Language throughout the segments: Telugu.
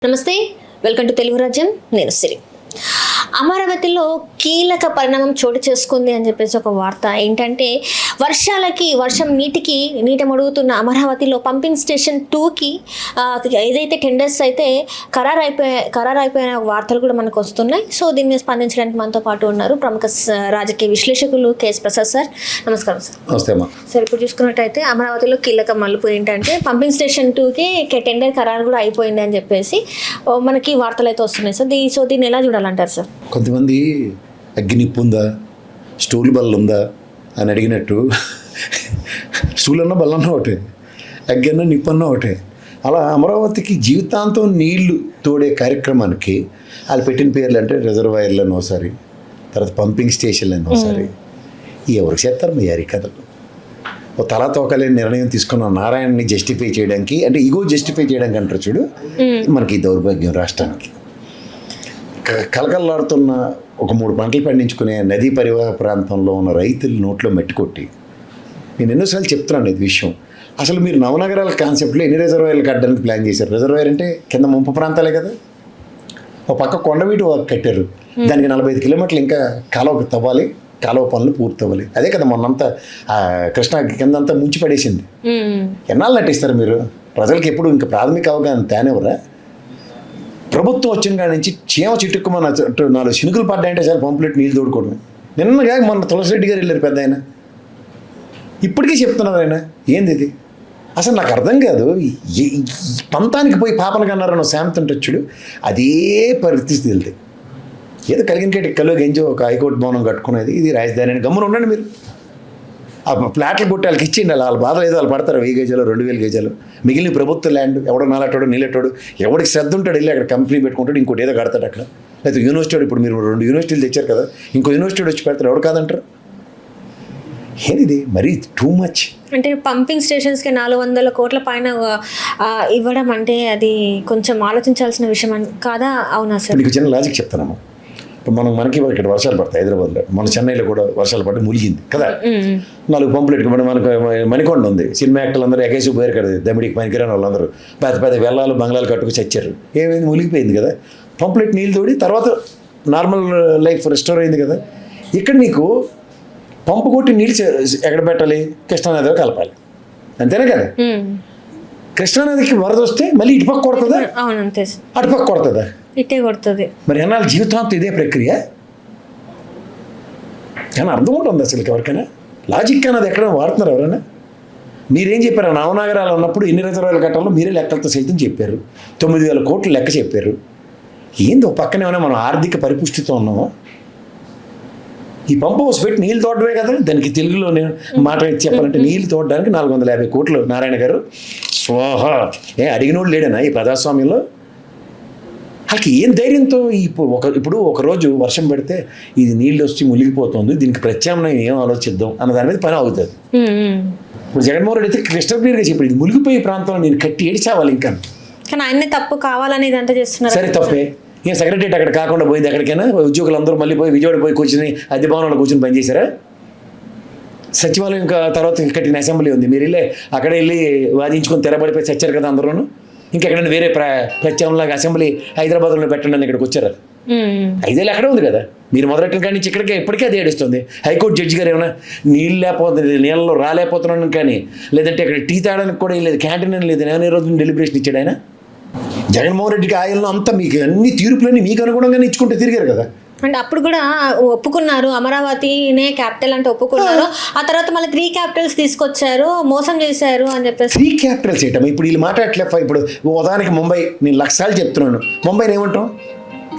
నమస్తే, వెల్కమ్ టు తెలుగు రాజ్యం. నేను సిరి. అమరావతిలో కీలక పరిణామం చోటు చేసుకుంది అని చెప్పేసి ఒక వార్త ఏంటంటే, వర్షం నీటి మడుగుతున్న అమరావతిలో పంపింగ్ స్టేషన్ 2కి ఏదైతే టెండర్స్ అయితే ఖరారైపోయిన వార్తలు కూడా మనకు వస్తున్నాయి. సో దీని మీద స్పందించడానికి మనతో పాటు ఉన్నారు ప్రముఖ రాజకీయ విశ్లేషకులు కేఎస్ ప్రసాద్ సార్. నమస్కారం సార్. నమస్తే అమ్మా. సార్, ఇప్పుడు చూసుకున్నట్టయితే అమరావతిలో కీలక మలుపు ఏంటంటే పంపింగ్ స్టేషన్ 2కి టెండర్ ఖరారు కూడా అయిపోయింది అని చెప్పేసి మనకి వార్తలు అయితే వస్తున్నాయి సార్. సో దీన్ని ఎలా చూడాలంటారు సార్? కొంతమంది అగ్గినిప్పు ఉందా, స్టూల్ బల్ల ఉందా అని అడిగినట్టు స్టూల్ అన్న బల్లన్న ఒకటే, అగ్గన్న నిప్పన్న ఒకటే. అలా అమరావతికి జీవితాంతం నీళ్లు తోడే కార్యక్రమానికి వాళ్ళు పెట్టిన పేర్లు అంటే రిజర్వాయర్లు అని ఒకసారి, తర్వాత పంపింగ్ స్టేషన్లు అని ఒకసారి. ఎవరికి చేస్తారు మీ యారి కథలు? ఓ తలా తోకలేని నిర్ణయం తీసుకున్న నారాయణని జస్టిఫై చేయడానికి, అంటే ఈగో జస్టిఫై చేయడానికి అంటారు చూడు, మనకి ఈ దౌర్భాగ్యం రాష్ట్రానికి. కలకల్లాడుతున్న ఒక 3 పంటలు పండించుకునే నదీ పరివాహ ప్రాంతంలో ఉన్న రైతులు నోట్లో మట్టి కొట్టి, నేను ఎన్నోసార్లు చెప్తున్నాను ఇది విషయం. అసలు మీరు నవనగరాల కాన్సెప్ట్లో ఎన్ని రిజర్వాయర్లు కట్టడానికి ప్లాన్ చేశారు? రిజర్వాయర్ అంటే కింద ముంపు ప్రాంతాలే కదా. ఒక పక్క కొండవీటి కట్టారు, దానికి 45 కిలోమీటర్లు ఇంకా కాలువ తవ్వాలి, కాలువ పనులు పూర్తి అవ్వాలి. అదే కదా మొన్నంతా కృష్ణా కిందంతా ముంచి పడేసింది. ఎన్నాళ్ళు నటిస్తారు మీరు? ప్రజలకు ఎప్పుడు ఇంకా ప్రాథమిక అవగాహన తేనివ్వరా? ప్రభుత్వం వచ్చిన కాడి నుంచి చీమ చిట్టుకుమని 4 చినుకులు పడ్డాయంటే చాలా పంపులెట్ నీళ్ళు తోడుకోవడం. నిన్నగా మొన్న తులసిరెడ్డి గారు వెళ్ళారు పెద్ద ఆయన, ఇప్పటికీ చెప్తున్నారు ఆయన. ఏంది ఇది అసలు నాకు అర్థం కాదు. పంతానికి పోయి పాపలు కన్నారన్న శాంతం టచ్చుడు అదే పరిస్థితి వెళ్తే ఏదో కలిగిన కేటి కల్లో గెంజో ఒక హైకోర్టు భవనం కట్టుకునేది, ఇది రాజధాని అని గమ్మున ఉండండి మీరు. ఆ ఫ్లాట్లు కొట్టి వాళ్ళకి ఇచ్చిండి, వాళ్ళ బాధలు ఏదో వాళ్ళు పడతారు. 1000 గజాలు 2000 గజాలు మిగిలిన ప్రభుత్వ ల్యాండ్. ఎవడో నాలటాడు నీలెట్టాడు, ఎవడికి శ్రద్ధ ఉంటాడు వెళ్ళి అక్కడ కంపెనీ పెట్టుకుంటాడు, ఇంకోటి ఏదో కడతాడు అక్కడ. లేకపోతే యూనివర్సిటీ, ఇప్పుడు మీరు 2 యూనివర్సిటీలు తెచ్చారు కదా, ఇంకో యూనివర్సిటీ వచ్చి పెడతారు, ఎవడు కాదంటారు? ఏది మరీ టూ మచ్. అంటే పంపింగ్ స్టేషన్స్కి 400 కోట్ల పైన ఇవ్వడం అంటే అది కొంచెం ఆలోచించాల్సిన విషయం కాదా? అవునా సార్? మీకు చిన్న లాజిక్ చెప్తానమ్మా. ఇప్పుడు మనకి ఇక్కడ వర్షాలు పడతాయి హైదరాబాద్లో, మన చెన్నైలో కూడా వర్షాలు పడి ములిగింది కదా. 4 పంపులు పెట్టుకుని మనకు మణికొండ ఉంది, సినిమా యాక్టర్లు అందరూ ఎగేసి పోయారు కదా, దమ్మిడికి పనికిరాని వాళ్ళందరూ పెద్ద పెద్ద వెల్లాలు బంగ్లాలు కట్టుకు చచ్చారు. ఏమైంది? ములిగిపోయింది కదా. పంపులెట్ నీళ్ళు తోడి తర్వాత నార్మల్ లైఫ్ రెస్టోర్ అయింది కదా. ఇక్కడ నీకు పంపు కొట్టి నీళ్ళు ఎక్కడ పెట్టాలి? కృష్ణానదిలో కలపాలి, అంతేనా కదా. కృష్ణానదికి వరద వస్తే మళ్ళీ ఇటుపక్క కొడుతుందా? అటుపక్క కొడుతుందా? ఇటే కొడుతుంది. మరి ఎన్నాళ్ళు జీవితాంతం ఇదే ప్రక్రియ? కానీ అర్థం ఉంటుంది అసలు ఎవరికైనా? లాజిక్ అన్నది ఎక్కడైనా వాడుతున్నారు ఎవరైనా? మీరేం చెప్పారు? నవనగరాలు ఉన్నప్పుడు ఎన్ని రిజర్వాయర్లు కట్టాలో మీరే లెక్కలతో సైతం చెప్పారు. 9000 కోట్లు లెక్క చెప్పారు. ఏంది ఒక పక్కనే ఏమైనా మనం ఆర్థిక పరిపుష్టితో ఉన్నామో? ఈ పంపు హౌస్ పెట్టి నీళ్ళు తోడమే కదా, దానికి తెలుగులో నేను మాట చెప్పాలంటే నీళ్ళు తోడడానికి 450 కోట్లు నారాయణ గారు స్వాహ. అడిగినోడు లేడనా ఈ ప్రజాస్వామ్యంలో? వాళ్ళకి ఏం ధైర్యంతో ఇప్పుడు ఒకరోజు వర్షం పెడితే ఇది నీళ్ళు వచ్చి మునిగిపోతుంది, దీనికి ప్రత్యామ్నాయం ఏం ఆలోచిద్దాం అన్న దాని మీద పని అవుతుంది. ఇప్పుడు జగన్మోహన్ రెడ్డి అయితే క్లిష్టప్రియర్గా చెప్పాడు, ఇది మునిగిపోయే ప్రాంతంలో నేను కట్టి ఏడిచావాలి ఇంకా. కానీ ఆయన తప్పు కావాలనేది అంటే చేస్తున్నారు. సరే తప్పే. ఏం సెక్రటరీ అక్కడ కాకుండా పోయింది ఎక్కడికైనా? ఉద్యోగులందరూ మళ్ళీ పోయి విజయవాడ పోయి కూర్చుని అద్దె భవనంలో కూర్చొని పనిచేశారా? సచివాలయం ఇంకా తర్వాత కట్టిన అసెంబ్లీ ఉంది, మీరు వెళ్ళి అక్కడ వెళ్ళి వాదించుకొని తెరబడిపోయి చచ్చారు కదా అందరూ. ఇంకెక్కడైనా వేరే ప్రత్యామ్నాయ అసెంబ్లీ హైదరాబాద్లో పెట్టండి అని ఇక్కడికి వచ్చారు. 5 ఏళ్ళు అక్కడే ఉంది కదా. మీరు మొదలెట్టిన కానీ ఇక్కడికే ఇప్పటికే అది ఏడుస్తుంది. హైకోర్టు జడ్జి గారు ఏమైనా నీళ్ళలో రాలేకపోతున్నాను కానీ, లేదంటే ఇక్కడ టీ తాగడానికి కూడా లేదు, క్యాంటీన్ అని లేదు, నేను రోజు డెలిబరేషన్ ఇచ్చాడు ఆయన. జగన్మోహన్ రెడ్డికి ఆయనలో అంతా మీకు అన్ని తీర్పులన్నీ మీకు అనుగుణంగానే ఇచ్చుకుంటే తిరిగారు కదా. అంటే అప్పుడు కూడా ఒప్పుకున్నారు, అమరావతినే క్యాపిటల్ అంటే ఒప్పుకున్నారు. ఆ తర్వాత మళ్ళీ 3 క్యాపిటల్స్ తీసుకొచ్చారు, మోసం చేశారు అని చెప్పేసి. 3 క్యాపిటల్స్ ఏంటమ్మా? ఇప్పుడు వీళ్ళు మాట్లాడలే. ఇప్పుడు ఉదాహరణకి ముంబై, నేను లక్షలు చెప్తున్నాను, ముంబైని ఏమంటాం?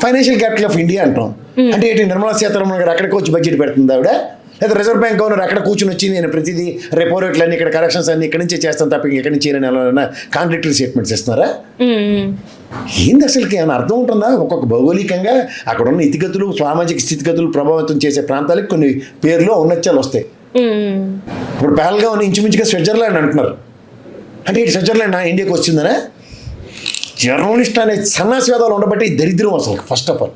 ఫైనాన్షియల్ క్యాపిటల్ ఆఫ్ ఇండియా అంటాం. అంటే ఏంటి? నిర్మలా సీతారామన్ గారు అక్కడికి వచ్చి బడ్జెట్ పెడుతుంది ఆవిడ, లేదా రిజర్వ్ బ్యాంక్ గవర్నర్ అక్కడ కూర్చొని వచ్చి నేను ప్రతిదీ రెపో రేట్లు అన్ని ఇక్కడ కరెక్షన్స్ అన్ని ఇక్కడి నుంచే చేస్తాను తప్ప ఇక్కడి నుంచి ఏమైనా కాంట్రాక్టరీ స్టేట్మెంట్స్ ఇస్తున్నారా? ఏంది అసలుకి? ఏమైనా అర్థం ఉంటుందా? ఒక్కొక్క భౌగోళికంగా అక్కడ ఉన్న ఇతిగతులు, సామాజిక స్థితిగతులు ప్రభావితం చేసే ప్రాంతాలకు కొన్ని పేర్లు ఔన్నత్యాలు వస్తాయి. ఇప్పుడు పహల్గామ్ ఇంచుమించుగా స్విట్జర్లాండ్ అంటున్నారు. అంటే ఇటు స్విట్జర్లాండ్ ఇండియాకి వచ్చిందనే? జర్నలిస్ట్ అనే సన్నాసివాదాలు ఉండబట్టి దరిద్రం అసలు. ఫస్ట్ ఆఫ్ ఆల్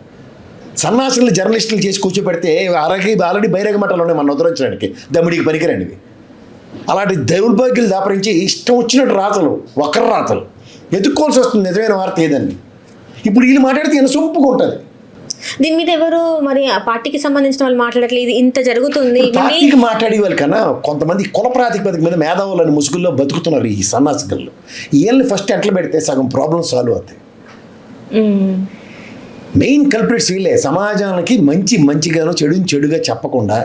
సన్నాసులు జర్నలిస్టులు చేసి కూర్చోబెడితే ఆల్రెడీ బహిరంగ మఠాలు ఉన్నాయి మన ఉద్ధరించడానికి, దమ్మిడికి పనికిరండివి. అలాంటి దౌర్భాగ్యులు దాపరించి ఇష్టం వచ్చినట్టు రాతలు, వక్ర రాతలు ఎదుక్కోవాల్సి వస్తుంది నిజమైన వార్త ఏదని. ఇప్పుడు వీళ్ళు మాట్లాడితే ఈయన సొంపుగా ఉంటుంది. దీని మీద ఎవరు మరి ఆ పార్టీకి సంబంధించిన వాళ్ళు మాట్లాడట్లేదు, ఇది ఇంత జరుగుతుంది పార్టీకి మాట్లాడే వాళ్ళ కన్నా కొంతమంది కుల ప్రాతిపదిక మీద మేధావులని ముసుగుల్లో బతుకుతున్నారు ఈ సన్నాసికల్లో. వీళ్ళని ఫస్ట్ ఎట్లా పెడితే సగం ప్రాబ్లం సాల్వ్ అవుతాయి. మెయిన్ కల్ప్రిట్స్ వీళ్ళే. సమాజానికి మంచిగాను చెడుగా చెప్పకుండా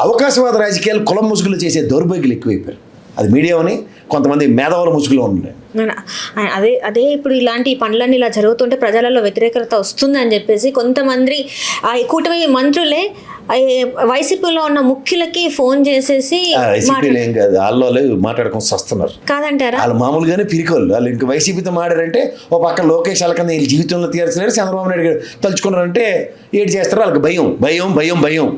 అవకాశవాద రాజకీయాలు కులం ముసుగులు చేసే దౌర్భాగ్యులు ఎక్కువైపోయారు. అది మీడియాని కొంతమంది మేధావుల ముసుగులో ఉన్నాయి. అదే ఇప్పుడు ఇలాంటి పనులన్నీ ఇలా జరుగుతుంటే ప్రజలలో వ్యతిరేకత వస్తుంది అని చెప్పేసి కొంతమంది ఆ కూటమి మంత్రులే వైసీపీలో ఉన్న ముఖ్యులకి ఫోన్ చేసేసి వైసీపీలో ఏం కాదు, వాళ్ళు మాట్లాడుకొని వస్తున్నారు కాదంటారా? వాళ్ళు మామూలుగానే పిరికోళ్ళు. వాళ్ళు ఇంకా వైసీపీతో మాట్లాడారంటే ఓ పక్క లోకేష్ వాళ్ళకన్నా వీళ్ళు జీవితంలో తీర్చలేరు, చంద్రబాబు నాయుడు గారు తలుచుకున్నారంటే ఏడు చేస్తారు. వాళ్ళకి భయం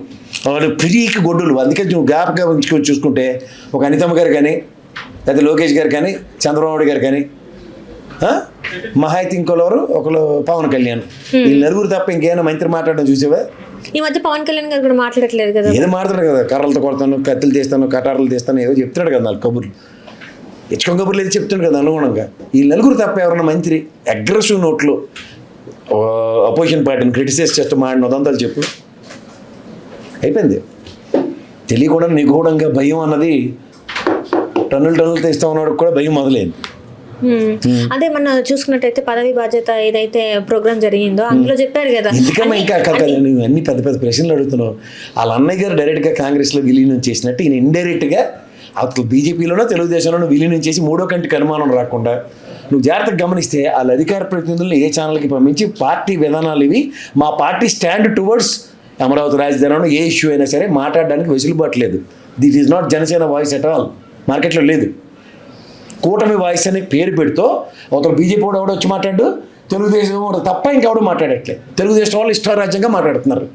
వాళ్ళు పిరికి గొడ్డులు. అందుకే నువ్వు జ్ఞాపకం ఉంచుకొని చూసుకుంటే ఒక అనితమ్మ గారు కానీ లేదా లోకేష్ గారు కానీ చంద్రబాబు నాయుడు గారు కానీ మహాయితీ ఇంకోలెవరు ఒకరు పవన్ కళ్యాణ్, వీళ్ళు నలుగురు తప్ప ఇంకేమైనా మంత్రి మాట్లాడడం చూసేవా? ఈ మధ్య పవన్ కళ్యాణ్ గారు కూడా మాట్లాడట్లేదు కదా. ఏదో మాట్లాడతాడు కదా, కర్రలతో కొడతాను, కత్తులు తీస్తాను, కటార్లు తీస్తాను, ఏదో చెప్తున్నాడు కదా నాలుగు కబుర్లు, ఇచ్చుకొని కబుర్లు ఏదో చెప్తున్నాడు కదా అనుగుణంగా. ఈ నలుగురు తప్ప ఎవరన్నా మంత్రి అగ్రెసివ్ నోట్లు అపోజిషన్ పార్టీని క్రిటిసైజ్ చేస్తూ మాడిన ఉదంతాలు చెప్పు. అయిపోయింది. తెలియకుండా నిగూఢంగా భయం అన్నది టన్నులు తీస్తా ఉన్నాడు కూడా భయం మొదలైంది. అదే మన చూసుకున్నట్టయితే పదవి బాధ్యత ఏదైతే ప్రోగ్రామ్ జరిగిందో అందులో చెప్పారు కదా. ఎందుకమ్మా ఇంకా నువ్వు అన్ని పెద్ద ప్రశ్నలు అడుగుతున్నావు. వాళ్ళ అన్నయ్య గారు డైరెక్ట్గా కాంగ్రెస్లో విలీనం చేసినట్టు ఈయన ఇండైరెక్ట్గా అసలు బీజేపీలోనో తెలుగుదేశంలోనో విలీనం చేసి మూడో కంటికి అనుమానం రాకుండా నువ్వు జాగ్రత్తగా గమనిస్తే వాళ్ళ అధికార ప్రతినిధులను ఏ ఛానల్కి పంపించి పార్టీ విధానాలు ఇవి, మా పార్టీ స్టాండ్ టువర్డ్స్ అమరావతి రాజధాని ఏ ఇష్యూ అయినా సరే మాట్లాడడానికి వెసులుబాటు లేదు. This is not Janasena voice at all, మార్కెట్లో లేదు. కూటమి వాయిస్ అని పేరు పెడుతూ ఒకరు బీజేపీ కూడా ఎవడో వచ్చి మాట్లాడు, తెలుగుదేశం కూడా తప్ప ఇంకెవడో మాట్లాడట్లేదు. తెలుగుదేశం వాళ్ళు ఇష్టారాజ్యంగా మాట్లాడుతున్నారు,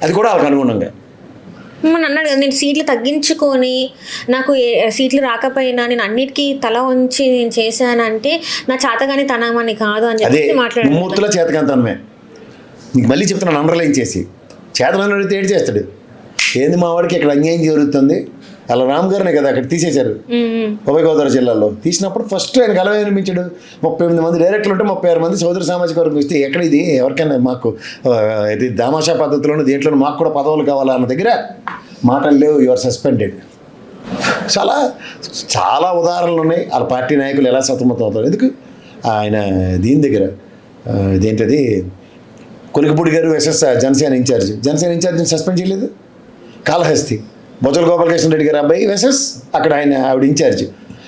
అది కూడా వాళ్ళకి అనుగుణంగా. మన అన్నాడు కదా, నేను సీట్లు తగ్గించుకొని నాకు సీట్లు రాకపోయినా నేను అన్నిటికీ తల ఉంచి నేను చేశానంటే నా చేతగాని తనమని కాదు అని చెప్పి మాట్లాడారు. మూర్తుల చేతకాంతనమే. నీకు మళ్ళీ చెప్తున్నాను అండర్లైన్ చేసి, చేతనని అడిగితే ఏడు చేస్తాడు. ఏంది మా వాడికి ఇక్కడ అన్యాయం జరుగుతుంది, అలా రామ్ గారినే కదా అక్కడ తీసేశారు ఉభయ గోదావరి జిల్లాలో. తీసినప్పుడు ఫస్ట్ ఆయన కలవ అనిపించాడు. 38 మంది డైరెక్టర్లు ఉంటే 36 మంది సోదర సామాజిక వర్గం ఇస్తే ఎక్కడ ఇది ఎవరికైనా మాకు ఇది దామాషా పద్ధతిలోనూ దేంట్లో మాకు కూడా పదవులు కావాలా అన్న దగ్గర మాటలు లేవు, యువర్ సస్పెండెడ్. చాలా ఉదాహరణలు ఉన్నాయి. వాళ్ళ పార్టీ నాయకులు ఎలా సతమతం అవుతారు. ఎందుకు ఆయన దీని దగ్గర ఇదేంటది కొలికపూడి గారు వెసెస్ జనసేన ఇన్ఛార్జ్ని సస్పెండ్ చేయలేదు. కాళహస్తి బొజ్జల గోపాలకృష్ణ రెడ్డి గారు అబ్బాయి వెసెస్ అక్కడ ఆవిడ ఇన్ఛార్జ్,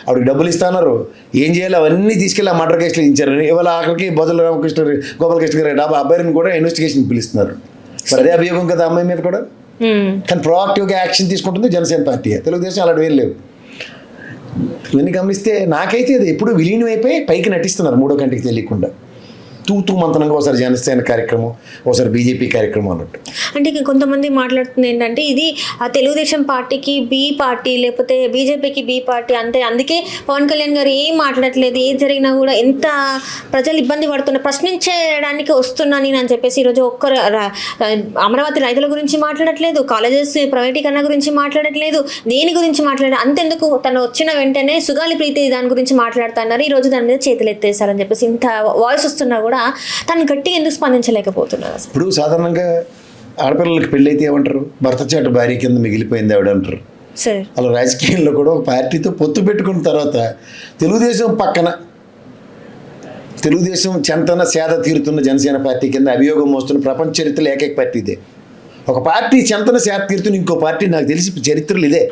ఆవిడకి డబ్బులు ఇస్తున్నారు, ఏం చేయాలి అవన్నీ తీసుకెళ్ళి ఆ మర్డర్ కేసులో ఇచ్చారు. ఇవాళ ఆఖరికి బొజ్జల గోపాలకృష్ణ గారు అబ్బాయిని కూడా ఇన్వెస్టిగేషన్ పిలుస్తున్నారు. మరి అదే అభియోగం కదా అమ్మాయి మీద కూడా. కానీ ప్రోయాక్టివ్గా యాక్షన్ తీసుకుంటుంది జనసేన పార్టీ, తెలుగుదేశం అలాంటి వేలు లేవు. ఇవన్నీ గమనిస్తే నాకైతే అది ఎప్పుడు విలీనం అయిపోయి పైకి నటిస్తున్నారు మూడో కంటికి తెలియకుండా. తూతూ మంతనంగా ఒకసారి జనసేన కార్యక్రమం, ఒకసారి బీజేపీ కార్యక్రమం అన్నట్టు. అంటే కొంతమంది మాట్లాడుతుంది ఏంటంటే ఇది ఆ తెలుగుదేశం పార్టీకి బి పార్టీ, లేకపోతే బీజేపీకి బి పార్టీ అంతే, అందుకే పవన్ కళ్యాణ్ గారు ఏం మాట్లాడట్లేదు, ఏం జరిగినా కూడా ఎంత ప్రజలు ఇబ్బంది పడుతున్నా ప్రశ్నించడానికి వస్తున్నాను నేను అని చెప్పేసి ఈరోజు ఒక్కరు అమరావతి రైతుల గురించి మాట్లాడట్లేదు, కాలేజెస్ ప్రైవేటీకరణ గురించి మాట్లాడట్లేదు, దేని గురించి అంతెందుకు తను వచ్చిన వెంటనే సుగాలి ప్రీతి దాని గురించి మాట్లాడుతున్నారు. ఈరోజు దాని మీద చేతులు ఎత్తేసారని చెప్పేసి ఇంత వాయిస్ వస్తున్నా కూడా తను గట్టిగా ఎందుకు స్పందించలేకపోతున్నారు? ఇప్పుడు సాధారణంగా ఆడపిల్లలకి పెళ్ళైతే ఏమంటారు, భర్త చాటు భార్య కింద మిగిలిపోయింది ఆవిడ అంటారు. అలా రాజకీయంలో కూడా ఒక పార్టీతో పొత్తు పెట్టుకున్న తర్వాత తెలుగుదేశం చెంతన సేద తీరుతున్న జనసేన పార్టీ కింద అభియోగం మోస్తున్న ప్రపంచ చరిత్రలో ఏకైక పార్టీ ఇదే. ఒక పార్టీ చెంతన సేద తీరుతున్న ఇంకో పార్టీ నాకు తెలిసి చరిత్రలు ఇదే.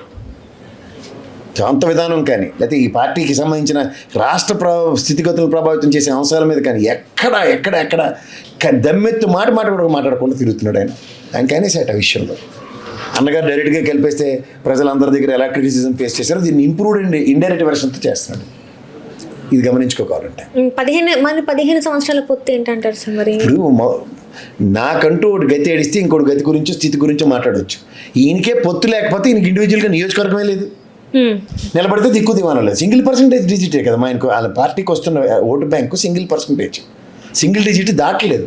సొంత విధానం కానీ లేకపోతే ఈ పార్టీకి సంబంధించిన రాష్ట్ర స్థితిగతులను ప్రభావితం చేసే అంశాల మీద కానీ ఎక్కడ దమ్మెత్తు మాట కూడా మాట్లాడకుండా తిరుగుతున్నాడు ఆయనకైనా సెట్ ఆ విషయంలో. అన్నగారు డైరెక్ట్గా కలిపేస్తే ప్రజలందరి దగ్గర ఎలా క్రిటిసిజం ఫేస్ చేశారో దీన్ని ఇంప్రూవ్డ్ అండ్ ఇండైరెక్ట్ వెర్షన్తో చేస్తున్నాడు. ఇది గమనించుకోవాలంటే 15 సంవత్సరాల పొత్తు ఏంటంటారు సార్? మరి ఇప్పుడు నాకంటూ ఒకటి గతి ఏడిస్తే ఇంకోటి గతి గురించో స్థితి గురించో మాట్లాడవచ్చు. ఈయనకే పొత్తు లేకపోతే ఈయనకి ఇండివిజువల్గా నియోజకవర్గమే లేదు, నిలబడితే దిక్కు దివానం లేదు. సింగిల్ పర్సెంటేజ్ డిజిటే కదా ఆయనకు, వాళ్ళ పార్టీకి వస్తున్న ఓటు బ్యాంకు సింగిల్ డిజిట్ దాటలేదు.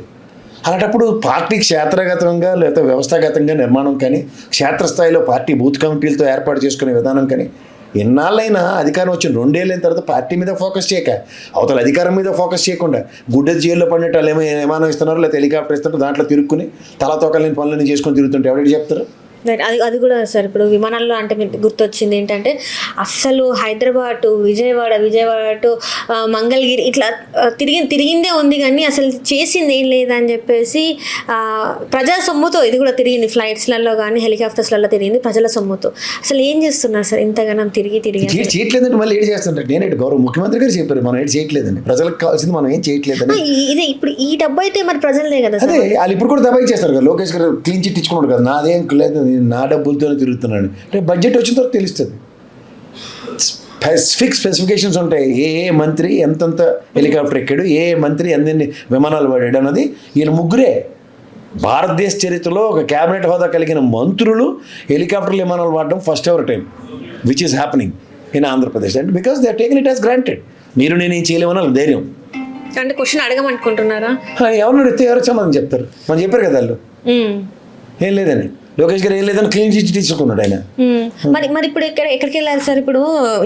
అలాంటప్పుడు పార్టీ క్షేత్రగతంగా లేకపోతే వ్యవస్థాగతంగా నిర్మాణం కానీ క్షేత్రస్థాయిలో పార్టీ బూత్ కమిటీలతో ఏర్పాటు చేసుకునే విధానం కానీ ఎన్నాళ్ళైనా అధికారం వచ్చిన 2 ఏళ్ళైన తర్వాత పార్టీ మీద ఫోకస్ చేయక అవతల అధికారం మీద ఫోకస్ చేయకుండా గుడ్డ జైల్లో పడినట్టు వాళ్ళు ఏమో విమానం ఇస్తున్నారు లేదా హెలికాప్టర్ ఇస్తున్నారు, దాంట్లో తిరుక్కుని తలతోకలేని పనులన్నీ చేసుకొని తిరుగుతుంటే ఎవరికి చెప్తారు? అది కూడా సార్ ఇప్పుడు విమానాల్లో అంటే మీకు గుర్తొచ్చింది ఏంటంటే అస్సలు హైదరాబాద్ టు విజయవాడ టు మంగళగిరి ఇట్లా తిరిగిందే ఉంది కానీ అసలు చేసింది ఏం లేదని చెప్పేసి ప్రజా సొమ్ముతో ఇది కూడా తిరిగింది, ఫ్లైట్స్లలో కానీ హెలికాప్టర్స్లలో తిరిగింది ప్రజల సొమ్ముతో. అసలు ఏం చేస్తున్నారు సార్ ఇంతగానం తిరిగి చేయట్లేదండి. మళ్ళీ ఏడు చేస్తుంటారు. నేనేంటి గౌరవ ముఖ్యమంత్రి గారు చెప్పారు మనం ఏడు చేయట్లేదండి, ప్రజలకు కావాల్సింది మనం ఏం చేయట్లేదని. ఇదే ఇప్పుడు ఈ డబ్బు అయితే మరి ప్రజలదే కదా అదే వాళ్ళు ఇప్పుడు కూడా దబాయి చేస్తారు కదా. లోకేష్ గారు క్లీన్ చిట్ ఇచ్చుకున్నాడు కదా, నాదేం లేదు నా డబ్బులతోనే తిరుగుతున్నాడు. రేపు బడ్జెట్ వచ్చిన తర్వాత తెలుస్తుంది. స్పెసిఫికేషన్స్ ఉంటాయి, ఏ మంత్రి ఎంతంత హెలికాప్టర్ ఎక్కాడు, ఏ మంత్రి ఎన్ని విమానాలు వాడాడు అన్నది. వీళ్ళు ముగ్గురే భారతదేశ చరిత్రలో ఒక క్యాబినెట్ హోదా కలిగిన మంత్రులు హెలికాప్టర్లు విమానాలు వాడడం first ever time which is happening in Andhra Pradesh. And because they are taken it as granted. మీరు నేను ఏం చేయలేమని ధైర్యం. అంటే క్వశ్చన్ అడగమనుకుంటున్నారా? ఎవరిని అడిగితే ఎవరు సమాధానం చెప్తారు? మనం చెప్పారు కదా వాళ్ళు ఏం లేదని. లోకేష్ గారు ఏం లేదని క్లీన్ చిట్ తీసుకున్నాడు ఆయన. మరి ఇప్పుడు ఎక్కడికి వెళ్ళారు సార్? ఇప్పుడు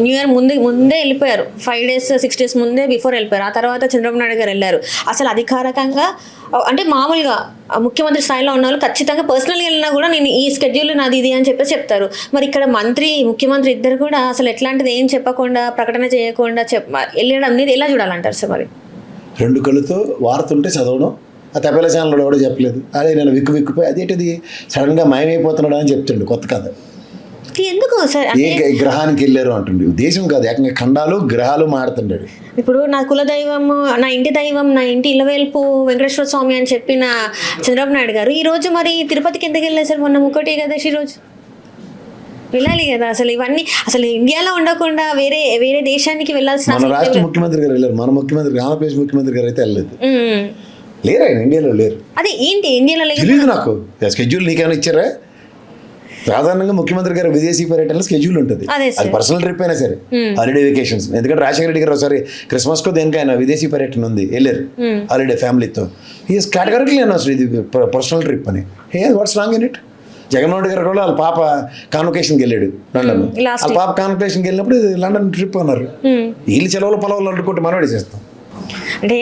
న్యూ ఇయర్ ముందే వెళ్ళిపోయారు, 5 days 6 days ముందే బిఫోర్ వెళ్ళిపోయారు. ఆ తర్వాత చంద్రబాబు నాయుడు గారు వెళ్ళారు. అసలు అధికారికంగా అంటే మామూలుగా ముఖ్యమంత్రి స్థాయిలో ఉన్న వాళ్ళు ఖచ్చితంగా పర్సనల్గా వెళ్ళినా కూడా నేను ఈ స్కెడ్యూల్ నాది ఇది అని చెప్పేసి చెప్తారు. మరి ఇక్కడ ముఖ్యమంత్రి ఇద్దరు కూడా అసలు ఎట్లాంటిది ఏం చెప్పకుండా ప్రకటన చేయకుండా వెళ్ళడం అనేది ఎలా చూడాలంటారు సార్? మరి 2 కళ్ళుతో వార్తుంటే చదవడం, ఆ తపేల ఛానల్లో ఎవడో చెప్పలేదు, అదే నేను విక్కుపోయి అదేంటిది సడన్గా మాయమైపోతున్నాడు అని చెప్తుండు కొత్త కథ. ఎందుకు సార్ ఏ గ్రహానికి వెళ్ళారు అంటుండే, దేశం కాదు ఏకంగా ఖండాలు గ్రహాలు మాడుతుంటాడు. ఇప్పుడు నా కులదైవం, నా ఇంటి దైవం, నా ఇంటి ఇలవేల్పు వెంకటేశ్వర స్వామి అని చెప్పిన చంద్రబాబు నాయుడు గారు ఈరోజు మరి తిరుపతికి ఎందుకు వెళ్ళారు సార్? మొన్న 1 ఏకాదశి రోజు వెళ్ళాలి కదా. అసలు ఇవన్నీ అసలు ఇండియాలో ఉండకుండా వేరే దేశానికి వెళ్ళాల్సిన మన రాష్ట్ర ముఖ్యమంత్రి గారు వెళ్ళారు, మన ముఖ్యమంత్రి ఆంధ్రప్రదేశ్ ముఖ్యమంత్రి గారు అయితే వెళ్ళలేదు. లేరు ఆయన ఇండియాలో లేరు. అదే ఏంటి ఇండియాలో తెలియదు నాకు. స్కెడ్యూల్ నీకేమైనా ఇచ్చారా? సాధారణంగా ముఖ్యమంత్రి గారు విదేశీ పర్యటనలో స్కెడ్యూల్ ఉంటుంది, అది పర్సనల్ ట్రిప్ అయినా సరే, హాలిడే వెకేషన్స్. ఎందుకంటే రాజశేఖర రెడ్డి గారు ఒకసారి క్రిస్మస్కో దేనికి ఆయన విదేశీ పర్యటన ఉంది, వెళ్ళారు హాలిడే ఫ్యామిలీతో. ఈజ్ కేటగరికలీ అసలు ఇది పర్సనల్ ట్రిప్ అని. What's wrong in it? Jaganmohan Reddy గారు కూడా వాళ్ళ పాప కాన్వకేషన్కి వెళ్ళాడు లండన్. వాళ్ళ పాప కాన్వకేషన్కి వెళ్ళినప్పుడు లండన్ ట్రిప్ అన్నారు. వీళ్ళు సెలవులు పొలవులు అనుకుంటే మనవాడి చేస్తాం. అంటే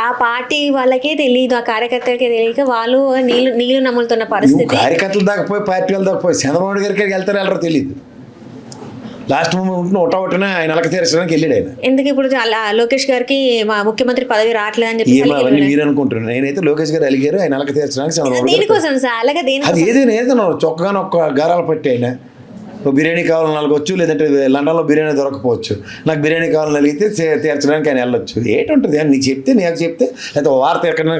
ఆ పార్టీ వాళ్ళకే తెలియదు, ఆ కార్యకర్తలకే తెలియక వాళ్ళు నీళ్లు నమ్ములుతున్న పరిస్థితి. కార్యకర్తలు దాకపోయి పార్టీ వాళ్ళు దాకపోయి చంద్రబాబు గారికి వెళ్తారో వెళ్ళరో తెలియదు. లాస్ట్ మూమెంట్ ఒకటనే ఆయన అలక తీర్చడానికి వెళ్ళాడు ఆయన. ఎందుకు ఇప్పుడు లోకేష్ గారికి మా ముఖ్యమంత్రి పదవి రావట్లేదు అని చెప్పి అవన్నీ మీరు అనుకుంటున్నారు. నేనైతే లోకేష్ గారు అలిగారు, ఆయన అలక తీర్చడానికి చంద్రబాబు దేనికోసం సార్? అలాగే అది ఏదైనా చొక్కగానే ఒక్క గారాలు పట్టి ఆయన బిర్యానీ కావాలని అలగొచ్చు, లేదంటే లండన్లో బిర్యానీ దొరకపోవచ్చు, నాకు బిర్యానీ కావాలని అలిగితే తీర్చడానికి ఆయన వెళ్ళొచ్చు. ఏంటుంటుంది అని నీకు చెప్తే లేకపోతే వార్త ఎక్కడ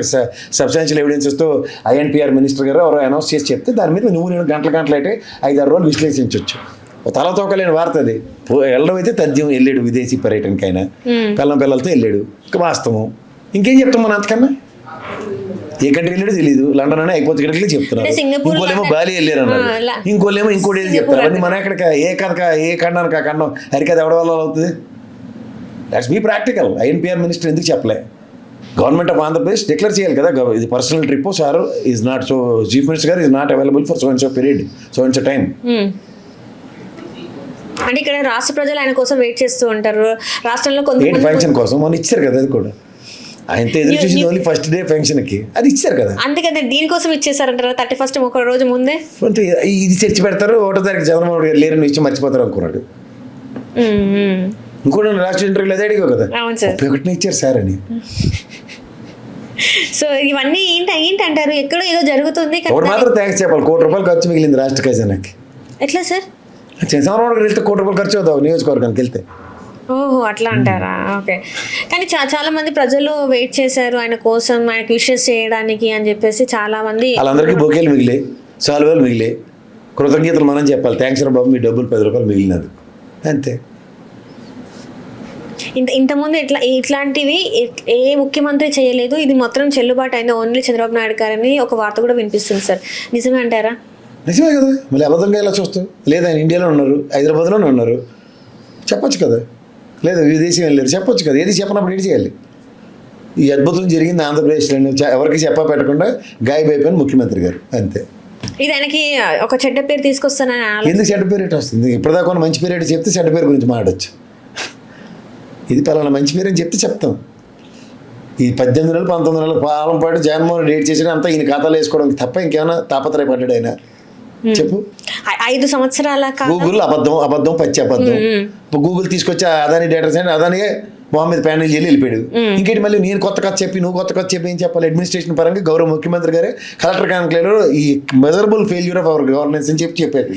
సబ్స్టాన్షియల్ ఎవిడెన్సెస్తో ఐఎన్పిఆర్ మినిస్టర్ గారు ఎవరో అనౌన్స్ చేసి చెప్తే దాని మీద నేను గంటలు అయితే 5-6 రోజులు విశ్లేషించవచ్చు. తలతోకలేని వార్త అది. వెళ్ళడం అయితే తథ్యం, వెళ్ళాడు విదేశీ పర్యటనకి ఆయన పిల్లలతో వెళ్ళాడు, వాస్తవం. ఇంకేం చెప్తాం మనం అంతకన్నా? ఏ కంట్రీ వెళ్ళాడో తెలియదు, లండన్ అని అయిపోతే ఇక్కడికి చెప్తున్నారు. ఇంకోళ్ళేమో బాలి వెళ్ళారు అన్నారు, ఇంకోళ్ళేమో ఇంకోటి ఏది చెప్తారు. అవన్నీ మన ఎక్కడికి ఏ ఖండానికి ఆ ఖండం హరికథ ఎవడ వల్ల అవుతుంది? Let's be practical. INPR minister ఎందుకు చెప్పలే? గవర్నమెంట్ ఆఫ్ ఆంధ్రప్రదేశ్ డిక్లేర్ చేయాలి కదా, ఇది personal trip. Sir is not so chief minister గారు is not available for so and so period, so and so time. అంటే ఇక్కడ రాష్ట్ర ప్రజలు ఆయన కోసం వెయిట్ చేస్తూ ఉంటారు. రాష్ట్రంలో కొంత ఫంక్షన్ కోసం మనం ఇచ్చారు కదా, అది కూడా ఆయనతో ఎదురు చూసింది ఓన్లీ ఫస్ట్ డే ఫంక్షన్కి, అది ఇచ్చారు కదా. అందుకని దీనికోసం ఇచ్చేసారంటారా? 31st ఒక రోజు ముందే ఇది చర్చి పెడతారు. 1వ తారీఖు చంద్రబాబు గారు లేరని ఇచ్చి మర్చిపోతారు అనుకున్నాడు. ఇంకోటి రాష్ట్ర ఇంటర్వ్యూలో అదే అడిగావు కదా, 31ని ఇచ్చారు సార్ అని. సో ఇవన్నీ ఏంటంటారు? ఎక్కడో ఏదో జరుగుతుంది. ఒకటి మాత్రం థ్యాంక్స్ చెప్పాలి, ₹1 కోటి ఖర్చు మిగిలింది రాష్ట్ర ఖజానాకి. ఎట్లా సార్? చంద్రబాబు గారు వెళ్తే ₹1 కోటి ఖర్చు అవుతావు నియోజకవర్గానికి వెళ్తే. ఓహో అట్లా అంటారా? ఓకే. కానీ చాలా మంది ప్రజలు వెయిట్ చేశారు ఆయన కోసం, ఆయనకు విషెస్ చేయడానికి అని చెప్పేసి చాలా మంది. వాళ్ళందరికీ బొకేలు మిగిలే, సాల్వేలు మిగిలే, కృతజ్ఞతలు మనం చెప్పాలి. థ్యాంక్స్ రా బాబు, మీ డబ్బులు ₹10 మిగిలినది అంతే. ఇంతకుముందు ఇట్లాంటివి ఏ ముఖ్యమంత్రి చేయలేదు. ఇది మొత్తం చెల్లుబాటు అయింది ఓన్లీ చంద్రబాబు నాయుడు గారని ఒక వార్త కూడా వినిపిస్తుంది సార్. నిజమే అంటారా? నిజమే కదా, మళ్ళీ అబద్ధంగా ఎలా చూస్తావు? లేదా ఆయన ఇండియాలో ఉన్నారు, హైదరాబాద్లోనే ఉన్నారు, చెప్పొచ్చు కదా. లేదా విదేశం వెళ్ళారు, చెప్పొచ్చు కదా. ఏది చెప్పినప్పుడు ఏంటి చేయాలి? ఈ అద్భుతం జరిగింది ఆంధ్రప్రదేశ్లో, ఎవరికి చెప్పా పెట్టకుండా గాయబైపోయిన ముఖ్యమంత్రి గారు అంతే. ఇది ఆయనకి ఒక చెడ్డ పేరు తీసుకొస్తానని ఎందుకు చెడ్డ పేరు ఎటు వస్తుంది? ఇప్పటిదాకా ఉన్న మంచి పేరు చెప్తే చెడ్డ పేరు గురించి మాట్లాడచ్చు. ఇది పలానా మంచి పేరు అని చెప్తే చెప్తాం. ఈ 18 నెలలు 19 నెలల పాలన పాటు జగన్మోహన్ డేట్ చేసిన అంతా ఈయన ఖాతాలో వేసుకోవడానికి తప్ప ఇంకేమైనా తాపత్రయపడ్డాడు ఆయన? చెప్పు. 5 సంవత్సరాల గూగుల్ అబద్ధం పచ్చి అబద్ధం. గూగుల్ తీసుకొచ్చి అదాని డేటా సైన్స్ అదానియే మొహం మీద ప్యానెల్ చేసి వెళ్ళిపోయాడు. ఇంకేంటి మళ్ళీ నేను కొత్త కథ చెప్పి నువ్వు కొత్త కథ చెప్పి ఏం చెప్పాలి? అడ్మినిస్ట్రేషన్ పరంగా గౌరవ ముఖ్యమంత్రి గారే కలెక్టర్ కాన్క్లేవ్లో ఈ measurable failure of our governance అని చెప్పారు.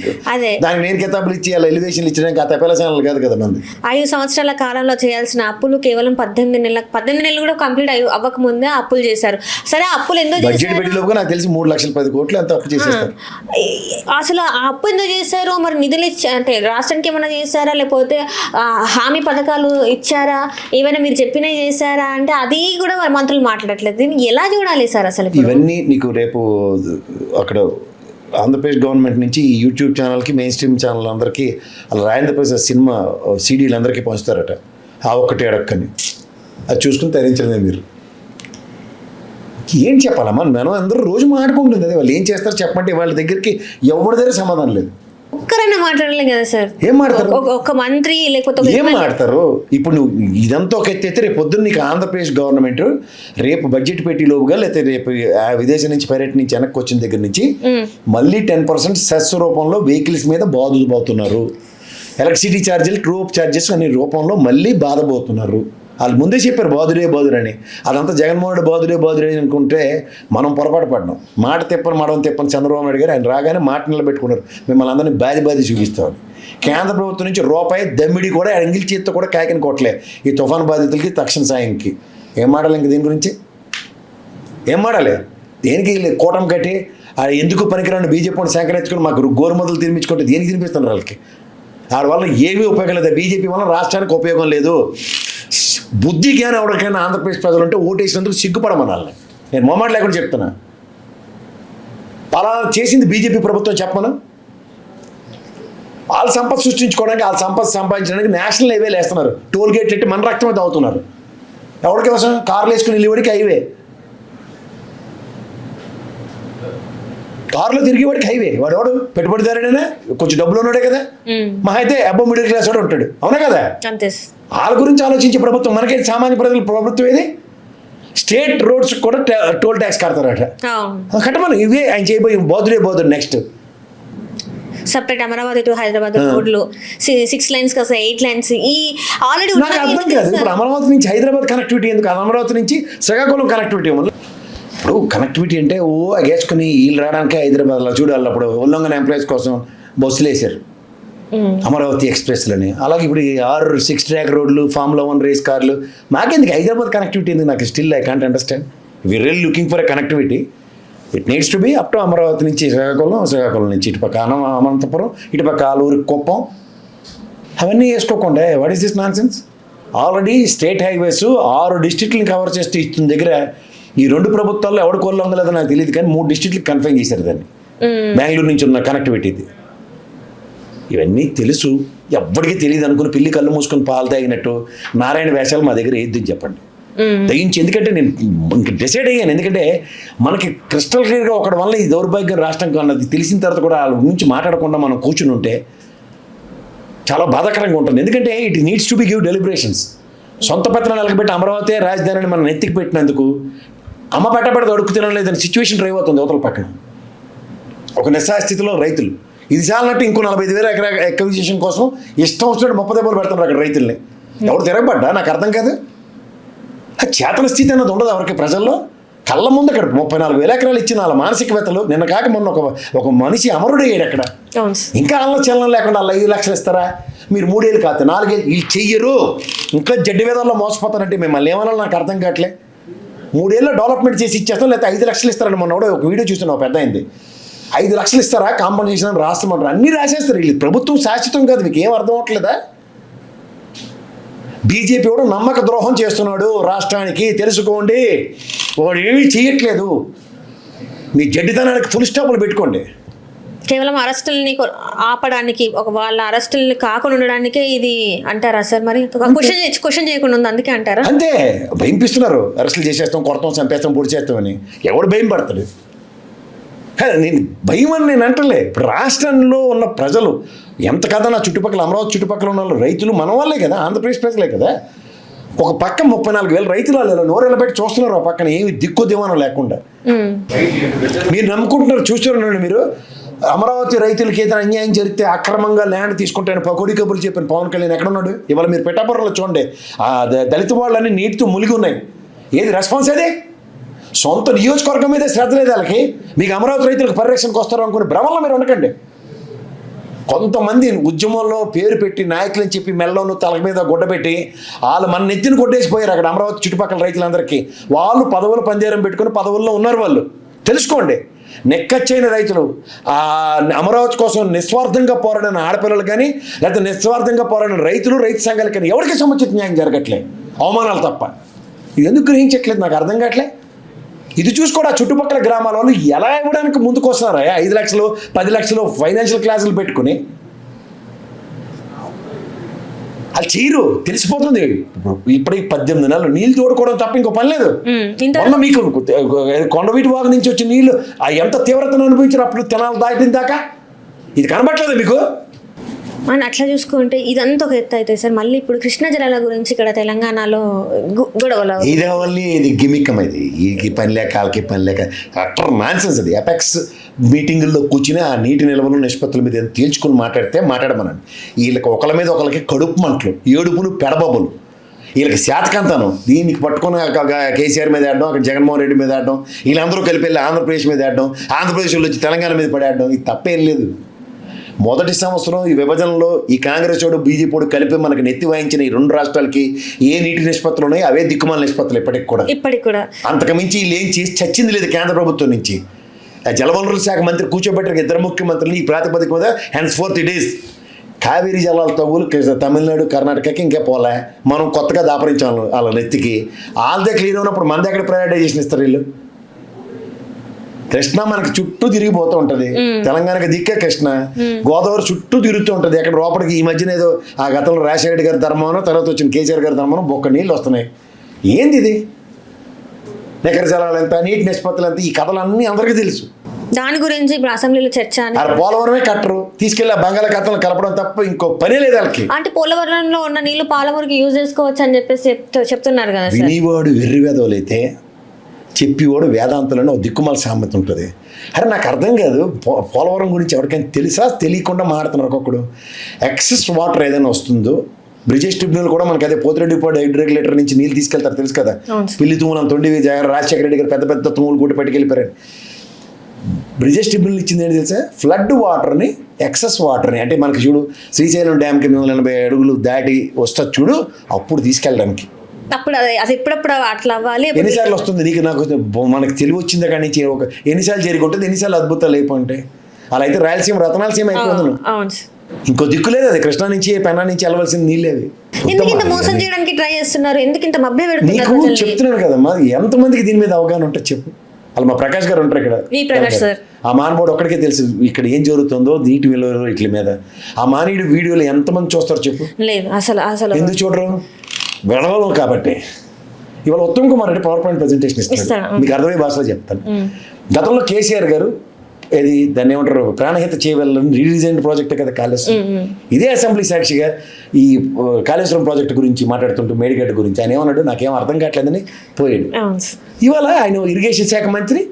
దానికి నేను కితాబులు ఇచ్చి అలా ఎలివేషన్లు ఇచ్చడానికి ఆ తప్పేల ఛానల్ కాదు కదా మంది. 5 సంవత్సరాల కాలంలో చేయాల్సిన అప్పులు కేవలం 18 నెలలు కూడా కంప్లీట్ అవ్వక ముందే అప్పులు చేశారు. సరే, అప్పులు ఎందుకు బడ్జెట్ పెట్టేలోపు నాకు తెలిసి 3,10 కోట్లు ఎంత అప్పు చేసేస్తారు. అసలు ఆ అప్పు ఎందుకు చేశారు? మరి నిధులు అంటే రాష్ట్రానికి ఏమైనా చేశారా, లేకపోతే హామీ పథకాలు ఇచ్చారా, ఏమైనా మీరు చెప్పినవి చేశారా అంటే అది కూడా మంత్రులు మాట్లాడట్లేదు. దీన్ని ఎలా చూడాలి సార్ అసలు? ఇవన్నీ నీకు రేపు అక్కడ ఆంధ్రప్రదేశ్ గవర్నమెంట్ నుంచి ఈ యూట్యూబ్ ఛానల్కి మెయిన్ స్ట్రీమ్ ఛానల్ అందరికీ అలా రాజేంద్ర ప్రసాద్ సినిమా సీడీలు అందరికీ పంచుతారట. ఆ ఒక్కటి అడక్కని అది చూసుకుని తరించడమే. మీరు ఏం చెప్పాలమ్మా? మనం అందరూ రోజు మాట్లాడుకుంటుంది. అదే వాళ్ళు ఏం చేస్తారు చెప్పంటే వాళ్ళ దగ్గరికి ఎవరి దగ్గర సమాధానం లేదు. ఒక్కరైనా మాట్లాడలేదు కదా సార్. ఏం మాట్లాడతారు? ఒక మంత్రి లేకపోతే ఏం మాట్లాడతారు? ఇప్పుడు నువ్వు ఇదంతా ఒక ఎత్తైతే రేపు పొద్దున్న నీకు ఆంధ్రప్రదేశ్ గవర్నమెంట్ రేపు బడ్జెట్ పెట్టి లోపుగా లేకపోతే రేపు విదేశం నుంచి పర్యటన నుంచి వెనక్కి వచ్చిన దగ్గర నుంచి మళ్ళీ 10% సెస్ రూపంలో వెహికల్స్ మీద బాధపోతున్నారు. ఎలక్ట్రిసిటీ ఛార్జీలు, ట్రూప్ ఛార్జెస్ అనే రూపంలో మళ్ళీ బాధపోతున్నారు. వాళ్ళు ముందే చెప్పారు బాదురే అని. అదంతా జగన్మోహన్ రెడ్డి బాదురే అనుకుంటే మనం పొరపాటు పడ్డాం. మాట తిప్పని చంద్రబాబు నాయుడు గారు ఆయన రాగానే మాట నిలబెట్టుకున్నారు. మిమ్మల్ని అందరినీ బాది చూపిస్తామని. కేంద్ర ప్రభుత్వం నుంచి రూపాయి దమ్మిడి కూడా ఎంగిల్ చేతితో కూడా కాకిని కొట్టలే ఈ తుఫాను బాధితులకి తక్షణ సాయంకి. ఏం మాడాలి ఇంక దీని గురించి? ఏం మాడాలి? దేనికి కూటమి కట్టి ఎందుకు పనికిరాని బీజేపీని సేకరించుకొని మాకు గోరుమదులు తినిపించుకుంటే దేనికి తినిపిస్తున్నారు వాళ్ళకి? వారి వల్ల ఏమీ ఉపయోగం లేదు. బీజేపీ వల్ల రాష్ట్రానికి ఉపయోగం లేదు. బుద్ధి జ్ఞానం ఎవరికైనా ఆంధ్రప్రదేశ్ ప్రజలు ఉంటే ఓటేసినందుకు సిగ్గుపడమనాలని నేను మొమాట లేకుండా చెప్తున్నా. పలానా చేసింది బీజేపీ ప్రభుత్వం చెప్పమను. వాళ్ళ సంపద సృష్టించుకోవడానికి, వాళ్ళ సంపద సంపాదించడానికి నేషనల్ హైవేలు వేస్తున్నారు. టోల్ గేట్లు పెట్టి మన రక్తమే తాగుతున్నారు. ఎవరికి కోసం? కార్లు వేసుకుని వెళ్ళేవాడికి హైవే, కారులో తిరిగేవాడికి హైవే. వాడు పెట్టుబడిదారుడైనా కొంచెం డబ్బులు ఉన్నాడే కదా. మా అయితే అబ్బో మిడిల్ క్లాస్ వాడు ఉంటాడు. అవునా కదా? వాళ్ళ గురించి ఆలోచించే ప్రభుత్వం. మనకైతే సామాన్య ప్రజల ప్రభుత్వం ఏది? స్టేట్ రోడ్స్ కూడా టోల్ ట్యాక్స్ కడతారట. కట్టమని ఇవే ఆయన చేయబోయే బాదురే next separate Amaravati to Hyderabad రోడ్లు 6 లైన్స్ కాస్త 8 లైన్స్ ఈ ఆల్రెడీ నాకు అర్థం కాదు. ఇప్పుడు అమరావతి నుంచి హైదరాబాద్ కనెక్టివిటీ ఎందుకు? అమరావతి నుంచి శ్రీకాకుళం కనెక్టివిటీ వల్ల ఇప్పుడు కనెక్టివిటీ అంటే ఎగేసుకుని వీళ్ళు రావడానికి హైదరాబాద్లో చూడాలి. అప్పుడు ఉల్లంఘన ఎంప్లాయీస్ కోసం బస్సులు వేశారు అమరావతి ఎక్స్ప్రెస్లని. అలాగే ఇప్పుడు 6 ట్రాక్ రోడ్లు, ఫార్ములా 1 రేస్ కార్లు. మాకెందుకు హైదరాబాద్ కనెక్టివిటీ ఎందుకు? నాకు still I can't understand. We real looking for a connectivity. It needs to be up to Amaravati నుంచి శ్రీకాకుళం నుంచి ఇటుపక్క అనంతపురం, ఇటుపక్క ఆలూరు, కుప్పం అవన్నీ వేసుకోకుండా what is this nonsense? Already state highways 6 డిస్ట్రిక్ట్ని కవర్ చేస్తూ ఇస్తున్న దగ్గర ఈ 2 ప్రభుత్వాల్లో ఎవడు కొల్లొంగలేదో నాకు తెలియదు కానీ 3 డిస్ట్రిక్ట్కి కన్ఫైన్ చేశారు దాన్ని. బెంగళూరు నుంచి ఉన్న కనెక్టివిటీది. ఇవన్నీ తెలుసు, ఎవ్వడికి తెలియదు అనుకుని పిల్లి కళ్ళు మూసుకొని పాలు తాగినట్టు నారాయణ వేషాలు మా దగ్గర ఏది చెప్పండి దయించి. ఎందుకంటే నేను ఇంక డిసైడ్ అయ్యాను. ఎందుకంటే మనకి క్రిస్టల్ క్లియర్గా ఒకటి వల్ల ఈ దౌర్భాగ్యం రాష్ట్రం అన్నది తెలిసిన తర్వాత కూడా వాళ్ళ గురించి మాట్లాడకుండా మనం కూర్చుని ఉంటే చాలా బాధాకరంగా ఉంటుంది. ఎందుకంటే it needs to B give deliberations. సొంత పత్రాలు నిలకబెట్టి అమరావతి రాజధానిని మనం నెత్తికి పెట్టినందుకు అమ్మ పెట్టబడి అడుగు తినలేదని సిచ్యువేషన్ డ్రైవ్ అవుతుంది అవతల పక్కన. ఒక నిస్సహాయ స్థితిలో రైతులు ఇది చాలన్నట్టు ఇంకో 45,000 ఎకరా ఎక్విజిషన్ కోసం ఇష్టం వచ్చినట్టు 30 దెబ్బలు పెడుతున్నారు అక్కడ రైతుల్ని. ఎవరు తిరగబడ్డా నాకు అర్థం కాదు. ఆ చేతన స్థితి అన్నది ఉండదు ఎవరికి ప్రజల్లో. కళ్ళ ముందు అక్కడ 34,000 ఎకరాలు ఇచ్చిన వాళ్ళ మానసికవేత్తలు నిన్న కాక మొన్న ఒక మనిషి అమరుడయ్యాడు అక్కడ. ఇంకా వాళ్ళ చలనం లేకుండా వాళ్ళు 5 లక్షలు ఇస్తారా? మీరు 3 ఏళ్ళు కాదు 4 ఏళ్ళు వీళ్ళు చెయ్యరు. ఇంకా జడ్డి వేదాల్లో మోసపోతారంటే మిమ్మల్ని ఏమన్నా నాకు అర్థం కావట్లే. 3 ఏళ్ళు డెవలప్మెంట్ చేసి ఇచ్చేస్తాం, లేకపోతే 5 లక్షలు ఇస్తారని మొన్న కూడా ఒక వీడియో చూస్తున్నావు పెద్ద అయింది. 5 లక్షలు ఇస్తారా కాంపన్సేషన్ అని రాస్తామంటారు. అన్నీ రాసేస్తారు వీళ్ళు. ప్రభుత్వం శాశ్వతం కాదు. మీకు ఏం అర్థం అవ్వట్లేదా? బీజేపీ కూడా నమ్మక ద్రోహం చేస్తున్నాడు రాష్ట్రానికి తెలుసుకోండి. వాడు ఏమీ చేయట్లేదు. మీ జడ్డితనానికి ఫుల్ స్టాపులు పెట్టుకోండి. కేవలం అరెస్టుల్ని ఆపడానికి, ఒక వాళ్ళ అరెస్టుల్ని కాకుండా ఉండడానికే ఇది అంటారా సార్? మరి క్వశ్చన్ చేయకుండా ఉంది అందుకే అంటారా? అంతే, భయం పిస్తున్నారు. అరెస్టులు చేసేస్తాం, కొడతాం, చంపేస్తాం, పొడి చేస్తామని. ఎవడు భయం పడతాడు? నేను భయం అని నేను అంటలే. ఇప్పుడు రాష్ట్రంలో ఉన్న ప్రజలు ఎంత కదా, నా చుట్టుపక్కల అమరావతి చుట్టుపక్కల ఉన్న వాళ్ళు రైతులు మన వాళ్ళే కదా, ఆంధ్రప్రదేశ్ ప్రజలే కదా. ఒక పక్క 34,000 రైతులు వాళ్ళు నోరెళ్ళ పెట్టి చూస్తున్నారు, ఆ పక్కన ఏమి దిక్కు దివానం లేకుండా. మీరు నమ్ముకుంటున్నారు, చూస్తున్నారండి మీరు. అమరావతి రైతులకి ఏదైనా అన్యాయం జరిగితే అక్రమంగా ల్యాండ్ తీసుకుంటాను పకోడీ కబుర్లు చెప్పిన పవన్ కళ్యాణ్ ఎక్కడ ఉన్నాడు? ఇవాళ మీరు పిఠాపురంలో చూడండి, ఆ దళిత వాళ్ళని నీటితో మునిగి ఉన్నాయి. ఏది రెస్పాన్స్ అదే? సొంత నియోజకవర్గం మీదే శ్రద్ధ లేదు వాళ్ళకి. మీకు అమరావతి రైతులకు పరిరక్షణకు వస్తారు అనుకునే భ్రమంలో మీరు ఉండకండి. కొంతమంది ఉద్యమంలో పేరు పెట్టి నాయకులని చెప్పి మెల్లోను తల మీద గుడ్డ పెట్టి వాళ్ళు మన నెత్తిని కొట్టేసిపోయారు అక్కడ అమరావతి చుట్టుపక్కల రైతులందరికీ. వాళ్ళు పదవులు పందేరం పెట్టుకుని పదవుల్లో ఉన్నారు. వాళ్ళు తెలుసుకోండి, నెక్కచ్చైన రైతులు, అమరావతి కోసం నిస్వార్థంగా పోరాడిన ఆడపిల్లలు కానీ, లేకపోతే నిస్వార్థంగా పోరాడిన రైతులు, రైతు సంఘాలు కానీ ఎవరికి సముచిత న్యాయం జరగట్లే, అవమానాలు తప్ప. ఇది ఎందుకు గ్రహించట్లేదు నాకు అర్థం కావట్లే. ఇది చూసుకోండి, ఆ చుట్టుపక్కల గ్రామాల వాళ్ళు ఎలా ఇవ్వడానికి ముందుకు వస్తున్నారా? 5 లక్షలు 10 లక్షలు ఫైనాన్షియల్ క్లాసులు పెట్టుకుని అది చేయరు, తెలిసిపోతుంది. ఇప్పుడు 18 నెలలు నీళ్ళు తోడుకోవడం తప్ప ఇంకో పని లేదు. మొన్న మీకు కొండవీటి వాగు నుంచి వచ్చిన నీళ్ళు ఎంత తీవ్రతను అనుభవించారు అప్పుడు తెనాలు దాటిన దాకా. ఇది కనబట్టలేదు మీకు. అని అట్లా చూసుకుంటే ఇదంతా ఒక ఎత్తు అయితే సార్, మళ్ళీ ఇప్పుడు కృష్ణా జలాల గురించి ఇక్కడ తెలంగాణలో గొడవలు. ఇది వల్ల ఇది గిమిక్కం, ఇది ఈ పని లేక వాళ్ళకి పని లేక అట్టర్ నాన్సెన్స్. అది ఎపెక్స్ మీటింగుల్లో కూర్చుని ఆ నీటి నిల్వలు నిష్పత్తుల మీద తేల్చుకుని మాట్లాడమనండి. వీళ్ళకి ఒకళ్ళ మీద ఒకళ్ళకి కడుపు మంటలు, ఏడుపులు, పెడబొబ్బలు, వీళ్ళకి శాతకంతాను. దీనికి పట్టుకుని కేసీఆర్ మీద ఆడడం, అక్కడ జగన్మోహన్ రెడ్డి మీద ఆడడం, వీళ్ళందరూ కలిపి వెళ్ళి ఆంధ్రప్రదేశ్ మీద ఆడడం, ఆంధ్రప్రదేశ్లో వచ్చి తెలంగాణ మీద పడేయడం. ఇది తప్పేం లేదు. మొదటి సంవత్సరం ఈ విభజనలో ఈ కాంగ్రెస్ వాడు బీజేపీ కలిపి మనకి నెత్తి వాయించిన ఈ 2 రాష్ట్రాలకి ఏ నీటి నిష్పత్తులు ఉన్నాయో అవే దిక్కుమాల నిష్పత్తులు ఇప్పటికి కూడా. అంతకుమించి వీళ్ళు ఏం చేసి చచ్చింది లేదు కేంద్ర ప్రభుత్వం నుంచి. జలవనరుల శాఖ మంత్రి కూర్చోబెట్టారు 2 ముఖ్యమంత్రులు ఈ ప్రాతిపదిక మీద హెన్స్ఫోర్త్ డేస్. కావేరీ జలాల తగులు తమిళనాడు కర్ణాటకకి ఇంకా పోలే, మనం కొత్తగా దాపరించాము వాళ్ళ నెత్తికి. వాళ్ళదే క్లియర్ ఉన్నప్పుడు మనది ఎక్కడ ప్రైవేటైజేషన్ ఇస్తారు వీళ్ళు? కృష్ణ మనకి చుట్టూ తిరిగిపోతూ ఉంటుంది, తెలంగాణకి దిక్కే కృష్ణ. గోదావరి చుట్టూ తిరుగుతూ ఉంటుంది. అక్కడ లోపలికి ఈ మధ్యన ఏదో ఆ గతంలో రాజశేఖర గారి ధర్మం, తర్వాత వచ్చిన కేసీఆర్ గారి ధర్మం, బొక్క నీళ్ళు వస్తున్నాయి. ఏంది ఇది? నికర జలాలు ఎంత, నీటి నిష్పత్తులు ఎంత, ఈ కథలన్నీ అందరికీ తెలుసు. దాని గురించి ఇప్పుడు అసెంబ్లీలో చర్చ. పోలవరమే కట్టరు, తీసుకెళ్ళి బంగాళాఖాతంలో కలపడం తప్ప ఇంకో పనే లేదు వాళ్ళకి. అంటే పోలవరంలో ఉన్న నీళ్లు పాలమూరుకి యూజ్ చేసుకోవచ్చు అని చెప్పేసి చెప్తున్నారు కదా. వినివాడు వెర్రివేదోలైతే చెప్పివాడు వేదాంతులని ఒక దిక్కుమాల సామెత ఉంటుంది. అరే నాకు అర్థం కాదు, పోలవరం గురించి ఎవరికైనా తెలుసా? తెలియకుండా మాట్లాడుతున్నారు ఒక్కొక్కడు. ఎక్సెస్ వాటర్ ఏదైనా వస్తుందో, బ్రిజేష్ ట్రిబ్యునల్ కూడా మనకి అదే పోతిరెడ్డిపాడు హైడ్ రెగ్యులేటర్ నుంచి నీళ్ళు తీసుకెళ్తారు తెలుసు కదా. పిల్లి తుమ్ములు తొండి రాజశేఖర రెడ్డి గారు పెద్ద పెద్ద తుమ్ములు కూడా పట్టుకెళ్ళిపోయారు. బ్రిజేష్ ట్రిబ్యునల్ ఇచ్చింది ఏంటి తెలుసా? ఫ్లడ్ వాటర్ని, ఎక్సెస్ వాటర్ని, అంటే మనకి చూడు శ్రీశైలం డ్యామ్కి 380 అడుగులు దాటి వస్తుంది చూడు, అప్పుడు తీసుకెళ్ళడానికి. అప్పుడు అది ఇప్పుడప్పుడు అట్లా అవ్వాలి. ఎన్నిసార్లు వస్తుంది నీకు నాకు మనకి తెలివి వచ్చిందా కానీ ఒక ఎన్నిసార్లు జరిగి ఎన్నిసార్లు అద్భుతాలు అయిపోయింటాయి. అలా అయితే రాయలసీమ రతనాలసీమ అయిపోతుంది. ఇంకో దిక్కు లేదు, అది కృష్ణా నుంచి పెన్నా నుంచి వెళ్ళవలసిన నీళ్ళు. అది మోసం చేయడానికి ట్రై చేస్తున్నారు, ఎందుకు మభ్య నీకు చెప్తున్నాను కదమ్మా. ఎంతమందికి దీని మీద అవగాహన ఉంటుంది చెప్పు. అలా మా ప్రకాష్ గారు ఉంటారు ఇక్కడ, ఆ మానవుడు ఒక్కడికే తెలుసు ఇక్కడ ఏం జరుగుతుందో నీటి విలువ వీటి మీద. ఆ మానవుడి వీడియోలు ఎంతమంది చూస్తారు చెప్పు? లేదు అసలు ఎందుకు చూడరు? వెళ్ళడం కాబట్టి. ఇవాళ Uttam Kumar Reddy power point presentation ఇస్తాడు, మీకు అర్థమయ్యే భాషలో చెప్తాను. గతంలో కేసీఆర్ గారు ఇది దాన్ని ఏమంటారు, ప్రాణహిత చేయవలని రీడిజైన్ ప్రాజెక్ట్ కదా కాళేశ్వరం. ఇదే అసెంబ్లీ సాక్షిగా ఈ కాళేశ్వరం ప్రాజెక్ట్ గురించి మాట్లాడుతుంటూ మేడిగడ్డ గురించి ఆయన ఏమన్నాడు, నాకేం అర్థం కావట్లేదని పోయాడు. ఇవాళ ఆయన ఇరిగేషన్ శాఖ మంత్రి,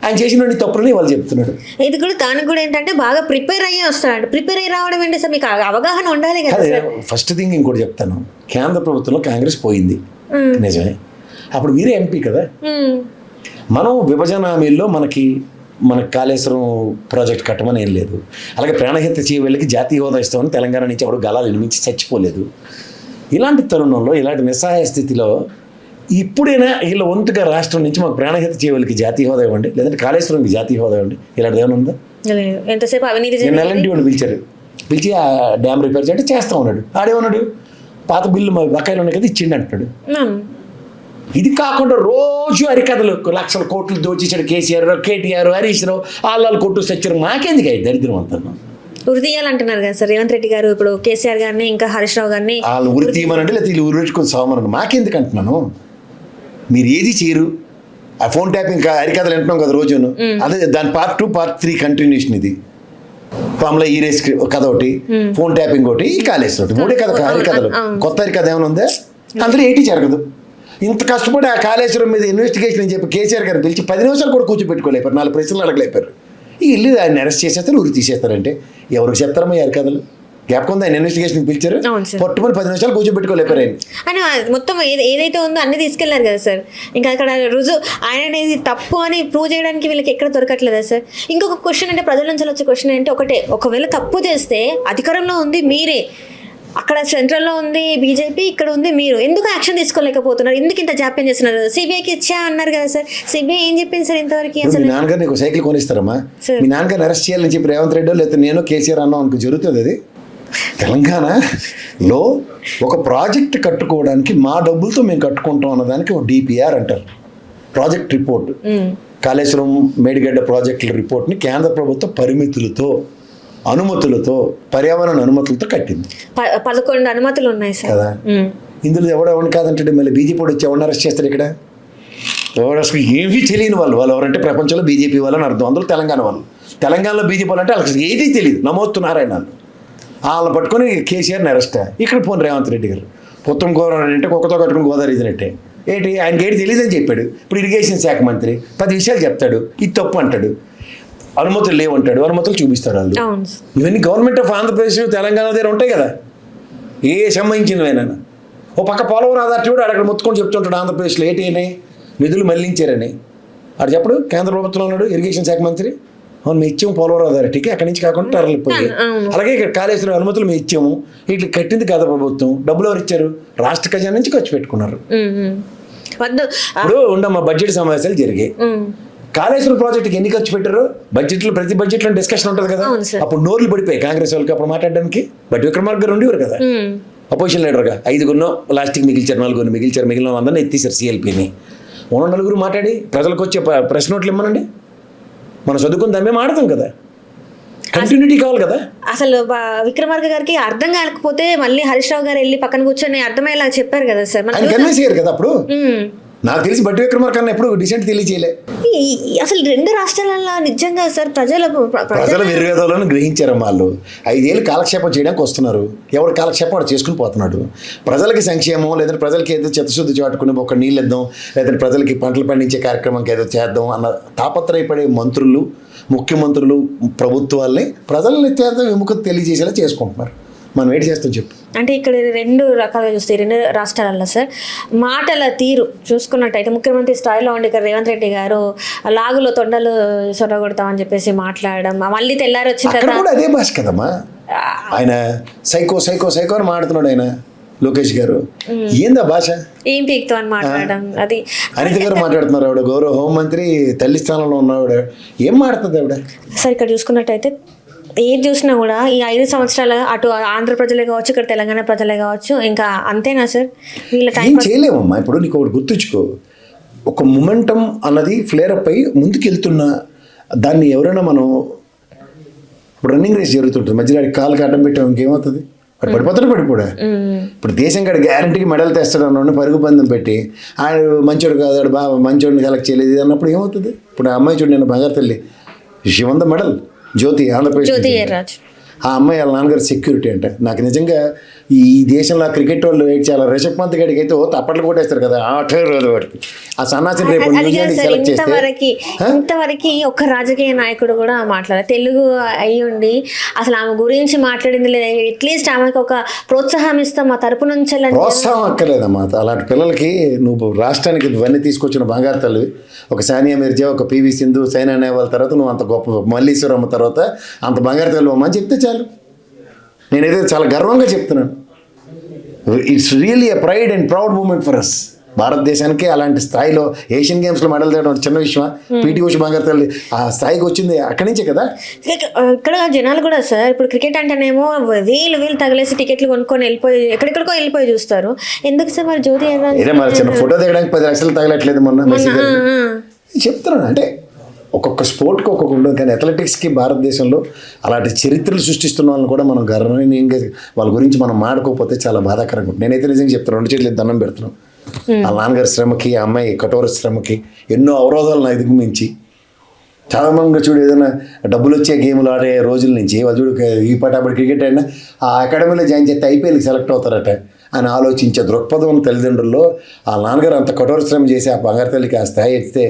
ఆయన చేసిన తప్పులని వాళ్ళు చెప్తున్నాడు. ఇది కూడా దానికి కూడా ఏంటంటే బాగా ప్రిపేర్ అయ్యి వస్తాడు. ప్రిపేర్ అయ్యి రావడం ఏంటి సార్, మీకు అవగాహన ఉండాలి కదా. ఫస్ట్ థింగ్ ఇంకోటి చెప్తాను, కేంద్ర ప్రభుత్వంలో కాంగ్రెస్ పోయింది నిజమే, అప్పుడు మీరే ఎంపీ కదా. మనం విభజన హామీల్లో మనకి కాళేశ్వరం ప్రాజెక్ట్ కట్టమని ఏం లేదు. అలాగే ప్రాణహిత చేయవెళ్ళకి జాతీయ హోదా ఇస్తామని తెలంగాణ నుంచి ఎవరు గలాలు నిర్మించి చచ్చిపోలేదు. ఇలాంటి తరుణంలో, ఇలాంటి నిస్సహాయ స్థితిలో ఇప్పుడైనా వీళ్ళ వంతుగా రాష్ట్రం నుంచి మాకు ప్రాణహిత చేయవెళ్ళకి జాతీయ హోదా ఇవ్వండి, లేదంటే కాళేశ్వరంకి జాతీయ హోదా ఇవ్వండి, ఇలాంటిది ఏమైనా ఉందా? ఎంతసేపు అవినీతి ఎల్ఎన్టీ వాడిని పిలిచి ఆ డ్యామ్ రిపేర్ చేయంటే చేస్తా ఉన్నాడు. ఆడేమన్నాడు, పాత బిల్లు మా బకాయిలు ఉన్నాయి కదా ఇచ్చిండి అంటున్నాడు. ఇది కాకుండా రోజు అరికథలు, లక్షల కోట్లు దోచేసాడు కేసీఆర్, కేటీఆర్, హరీష్ రావు, వాళ్ళు కొట్టు సచ్చారు. మాకెందుకు అయ్యి దరిద్రం అంతా ఉరి తీయాలంటున్నారు కదా సార్ రేవంత్ రెడ్డి గారు. ఇప్పుడు కేసీఆర్ గారిని ఇంకా హరీష్ రావు గారిని వాళ్ళు ఉరి తీయమనంటే లేకపోతే వీళ్ళు ఉరి పెట్టుకొని సావమనండి, మాకెందుకు అంటున్నాను. మీరు ఏది చేయరు, ఆ ఫోన్ ట్యాపింగ్ హరికథలు వింటున్నాం కదా రోజును, అదే దాని పార్ట్ 2 పార్ట్ 3 కంటిన్యూషన్ ఇది. పాముల ఈ రేస్ కథ ఒకటి, ఫోన్ ట్యాపింగ్ ఒకటి, ఈ కాళేశ్వరం ఒకటి, మూడే కథ హరికథలు. కొత్త హరికథ ఏమైనా ఉందా? అందులో ఏటీ జరగదు. ఇంత కష్టపడి ఆ కాళేశ్వరం మీద ఇన్వెస్టిగేషన్ అని చెప్పి కేసీఆర్ గారిని పిలిచి 10 నిమిషాలు కూడా కూర్చోపెట్టుకోలేపారు, 4 ప్రశ్నలు అడగలేపారు. ఈ ఇల్లు ఆయన అరెస్ట్ చేసేస్తారు, ఊరికి తీసేస్తారంటే ఎవరికి చెప్తారమ్మా హరికథలు? జ్ఞాపకం ఉంది, ఆయన ఇన్వెస్టిగేషన్ పిలిచారు, పట్టుమని 10 నిమిషాలు కూర్చోబెట్టుకోలేపారు ఆయన. అని మొత్తం ఏదైతే ఉందో అన్ని తీసుకెళ్లారు కదా సార్. ఇంకా అక్కడ రుజువు ఆయన అనేది తప్పు అని ప్రూవ్ చేయడానికి వీళ్ళకి ఎక్కడ దొరకట్లేదా సార్? ఇంకొక క్వశ్చన్ అంటే ప్రజల నుంచి వచ్చే క్వశ్చన్ అంటే ఒకటే, ఒకవేళ తప్పు చేస్తే అధికారంలో ఉంది మీరే, అక్కడ సెంట్రల్లో ఉంది బీజేపీ, ఇక్కడ ఉంది మీరు, ఎందుకు యాక్షన్ తీసుకోలేకపోతున్నారు? ఎందుకు ఇంత జాప్యం చేస్తున్నారు? సిబిఐకి ఇచ్చా అన్నారు కదా సార్, సిబిఐ ఏం చెప్పింది సార్ ఇంతవరకు? మీ నాన్నగారు నీకు సైకిల్ కొనిస్తారమ్మా? మీ నాన్నగారిని అరెస్ట్ చేయాలని చెప్పి రేవంత్ రెడ్డి లేకపోతే నేను కేసీఆర్ అన్నాం అనుకో, జరుగుతుంది అది? తెలంగాణలో ఒక ప్రాజెక్ట్ కట్టుకోవడానికి మా డబ్బులతో మేము కట్టుకుంటాం అన్నదానికి ఒక డిపిఆర్ అంటారు, ప్రాజెక్ట్ రిపోర్ట్. కాళేశ్వరం మేడిగడ్డ ప్రాజెక్టుల రిపోర్ట్ని కేంద్ర ప్రభుత్వ పరిమితులతో, అనుమతులతో, పర్యావరణ అనుమతులతో కట్టింది. 11 అనుమతులు ఉన్నాయి సార్ కదా. ఇందులో ఎవడెవరిని కాదంటే మళ్ళీ బీజేపీ వచ్చి ఎవరిని అరెస్ట్ చేస్తారు ఇక్కడ? ఎవరు అసలు ఏమీ తెలియని వాళ్ళు ఎవరంటే ప్రపంచంలో బీజేపీ వాళ్ళని అర్థం. అందులో తెలంగాణ వాళ్ళు, తెలంగాణలో బీజేపీ వాళ్ళు అంటే వాళ్ళకి ఏదీ తెలియదు, నమోస్తున్నారాయన వాళ్ళని పట్టుకొని కేసీఆర్ని అరెస్ట్. ఇక్కడ పోను రేవంత్ రెడ్డి గారు ఉత్తమ్ గోదావరి అంటే కుక్కతో కట్టుకుని గోదావరి ఇదినట్టే ఏంటి, ఆయనకి ఏది తెలియదని చెప్పాడు. ఇప్పుడు ఇరిగేషన్ శాఖ మంత్రి 10 విషయాలు చెప్తాడు, ఇది తప్పు అంటాడు, అనుమతులు లేవంటాడు, అనుమతులు చూపిస్తారు వాళ్ళు. ఇవన్నీ గవర్నమెంట్ ఆఫ్ ఆంధ్రప్రదేశ్ తెలంగాణ దగ్గర ఉంటాయి కదా, ఏ సంబంధించింది అయినా. ఓ పక్క పోలవరం అథారిటీ కూడా అక్కడ మొత్తుకొని చెప్తుంటాడు ఆంధ్రప్రదేశ్లో ఏంటి అయినాయి, నిధులు మళ్లించారని. అక్కడ చెప్పడు కేంద్ర ప్రభుత్వంలో ఉన్నాడు ఇరిగేషన్ శాఖ మంత్రి, అవును మేము ఇచ్చాము పోలవరం అథారిటీకి, అక్కడి నుంచి కాకుండా తరలిపోయాయి. అలాగే ఇక్కడ కాళేశ్వరం అనుమతులు మేము ఇచ్చాము, వీటికి కట్టింది కేంద్ర ప్రభుత్వం, డబ్బులు ఎవరు ఇచ్చారు? రాష్ట్ర ఖజానా నుంచి ఖర్చు పెట్టుకున్నారు. ఇప్పుడు ఉండమ్మా బడ్జెట్ సమావేశాలు జరిగాయి, కాళేశ్వరం ప్రాజెక్టుకి ఎన్ని ఖర్చు పెట్టారు? బడ్జెట్లో ప్రతి బడ్జెట్లో డిస్కషన్ ఉంటుంది కదా, అప్పుడు నోర్లు పడిపోయాయి కాంగ్రెస్ వాళ్ళకి అప్పుడు మాట్లాడడానికి. బట్టి విక్రమార్క గారు ఉండేవారు కదా అపోజిషన్ లీడర్గా, 5 లాస్ట్కి మిగిల్చారు, 4 మిగిల్చారు, మిగిలిన అందరినీ ఎత్తేసారు సిఎల్పిని. 9 మాట్లాడి ప్రజలకు వచ్చే ప్రెస్ నోట్లు ఇమ్మనండి, మనం చదువుకుని దాన్ని ఆడతాం కదా, కంటిన్యూటీ కావాలి కదా. అసలు విక్రమార్క గారికి అర్థం కాకపోతే మళ్ళీ హరీష్ రావు గారు వెళ్ళి పక్కన కూర్చొని అర్థమయ్యేలా చెప్పారు కదా సార్. ఆయన కన్విన్స్ అయ్యారు కదా అప్పుడు. నాకు తెలిసి బట్టి విక్రమార్క అన్న ఎప్పుడు డిసెంట్ తెలియచేయలే. అసలు 2 రాష్ట్రాలలో నిజంగా సార్ ప్రజల విర్వేదాలను గ్రహించారమ్మా వాళ్ళు. 5 ఏళ్ళు కాలక్షేపం చేయడానికి వస్తున్నారు, ఎవరు కాలక్షేపం వాడు చేసుకుని పోతున్నాడు. ప్రజలకి సంక్షేమం, లేదంటే ప్రజలకి ఏదో చిత్తశుద్ధి చాటుకుని ఒక నీళ్ళు ఇద్దాం, లేదంటే ప్రజలకి పంటలు పండించే కార్యక్రమంకి ఏదో చేద్దాం అన్న తాపత్రయపడే మంత్రులు, ముఖ్యమంత్రులు, ప్రభుత్వాల్ని ప్రజల్ని విముఖత తెలియజేసేలా చేసుకుంటున్నారు. మనం ఏంటి చేస్తాం చెప్పు. అంటే ఇక్కడ 2 రకాలుగా చూస్తే 2 రాష్ట్రాలలో సార్ మాటల తీరు చూసుకున్నట్టయితే ముఖ్యమంత్రి స్థాయిలో ఉండి ఇక్కడ రేవంత్ రెడ్డి గారు లాగులో తొండలు సొరగొడతామని చెప్పేసి మాట్లాడడం, మళ్ళీ తెల్లారి వచ్చిన తర్వాత కూడా అదే భాష కదమ్మా. ఆయన సైకో సైకో సైకో అని మాట్లాడుతున్నాడు ఆయన లోకేష్ గారు. ఏందా భాష? ఏం పీక్తో అని మాట్లాడడం. అది అనిత గారు మాట్లాడుతున్నారు, ఆవిడ గౌరవ హోంమంత్రి, తల్లి స్థానంలో ఉన్నవాడు ఏం మాట్లాడుతుంది ఆవిడ. సార్ ఇక్కడ చూసుకున్నట్టయితే ఏది చూసినా కూడా ఈ 5 సంవత్సరాలు అటు ఆంధ్ర ప్రజలే కావచ్చు, ఇక్కడ తెలంగాణ ప్రజలే కావచ్చు, ఇంకా అంతేనా సార్ వీళ్ళ టైం ఏం చేయలేమమ్మా. ఇప్పుడు నీకు ఒకటి గుర్తుంచుకో, ఒక మొమెంటం అన్నది ఫ్లేరప్ అయి ముందుకు వెళ్తున్నా దాన్ని ఎవరైనా మనం ఇప్పుడు రన్నింగ్ రేస్ జరుగుతుంటుంది, మధ్యలో కాలుకి అడ్డం పెట్టాం ఇంకేమవుతుంది? వాడు పడిపోతాడు, పడిపోడా. ఇప్పుడు దేశం కాడ గ్యారంటీకి మెడల్ తెస్తాడు అన్న పరుగు పందెం పెట్టి ఆయన మంచోడు కాదు, ఆడు బాగా మంచోడిని సెలెక్ట్ చేయలేదు అన్నప్పుడు ఏమవుతుంది? ఇప్పుడు ఆ అమ్మాయి చూడు, నేను బంగారు తల్లి, షీ వన్ ద మెడల్, జ్యోతి, ఆంధ్రప్రదేశ్. ఆ అమ్మాయి వాళ్ళ నాన్నగారు సెక్యూరిటీ అంట. నాకు నిజంగా ఈ దేశంలో క్రికెట్ వాళ్ళు చాలా రిషబ్ పంత్ గడికి అయితే తప్పట్లు కొట్టేస్తారు కదా, ఆటే రోజు వాడికి ఆ సన్నాసిని రేపు సెలెక్ట్ చేస్తే ఇంతవరకు ఒక రాజకీయ నాయకుడు కూడా మాట్లాడారు తెలుగు అయి ఉండి అసలు ఆమె గురించి మాట్లాడింది లేదా, అట్లీస్ట్ ఆమెకు ఒక ప్రోత్సాహం ఇస్తాం మా తరపు నుంచి. ప్రోత్సాహం అక్కర్లేదమ్మా, అలాంటి పిల్లలకి నువ్వు రాష్ట్రానికి ఇవన్నీ తీసుకొచ్చిన బంగారు తల్లి, ఒక సానియా మిర్జా, ఒక పివి సింధు, సైనా నెహ్వాల్ తర్వాత నువ్వు అంత గొప్ప మల్లీశ్వరమ్మ తర్వాత అంత బంగారు తల్లి అమ్మని చెప్తే చాలు. నేనైతే చాలా గర్వంగా చెప్తున్నాను. It's really a pride and proud moment for us. భారతదేశానికి అలాంటి స్థాయిలో ఏషియన్ గేమ్స్లో మెడల్ తేవడం చిన్న విషయమా? పీటీ ఉష బంగారు తల్లి ఆ స్థాయికి వచ్చింది అక్కడి నుంచే కదా. ఇక్కడ జనాలు కూడా సార్ ఇప్పుడు క్రికెట్ అంటేనేమో వీళ్ళు తగిలేసి టికెట్లు కొనుక్కొని వెళ్ళిపోయి ఎక్కడెక్కడికో వెళ్ళిపోయి చూస్తారు. ఎందుకు సార్ మరి జ్యోతి మరి చిన్న ఫోటో దిగడానికి 10 లక్షలు తగలట్లేదు మొన్న మెస్సీ గారు చెప్తున్నాను. అంటే ఒక్కొక్క స్పోర్ట్కి ఒక్కొక్క ఉండదు, కానీ అథ్లెటిక్స్కి భారతదేశంలో అలాంటి చరిత్రలు సృష్టిస్తున్న వాళ్ళని కూడా మనం గర్వంగా వాళ్ళ గురించి మనం మాడుకోకపోతే చాలా బాధాకరంగా ఉంటుంది. నేనైతే నిజంగా చెప్తాను, 2 చేతులు దండం పెడుతున్నాం. వాళ్ళ నాన్నగారి శ్రమకి ఆ అమ్మాయి కఠోర శ్రమకి ఎన్నో అవరోధాలను అధిగమించి చాలా మంది చూడు ఏదైనా డబ్బులు వచ్చే గేమ్లు ఆడే రోజుల నుంచి వాళ్ళు చూడు ఈ పటాపడి క్రికెట్ అయినా ఆ అకాడమీలో జాయిన్ చేస్తే ఐపీఎల్కి సెలెక్ట్ అవుతారట అని ఆలోచించే దృక్పథం ఉన్న తల్లిదండ్రుల్లో ఆ నాన్నగారు అంత కఠోర శ్రమ చేసి ఆ బంగారు తల్లికి ఆ స్థాయి ఎత్తితే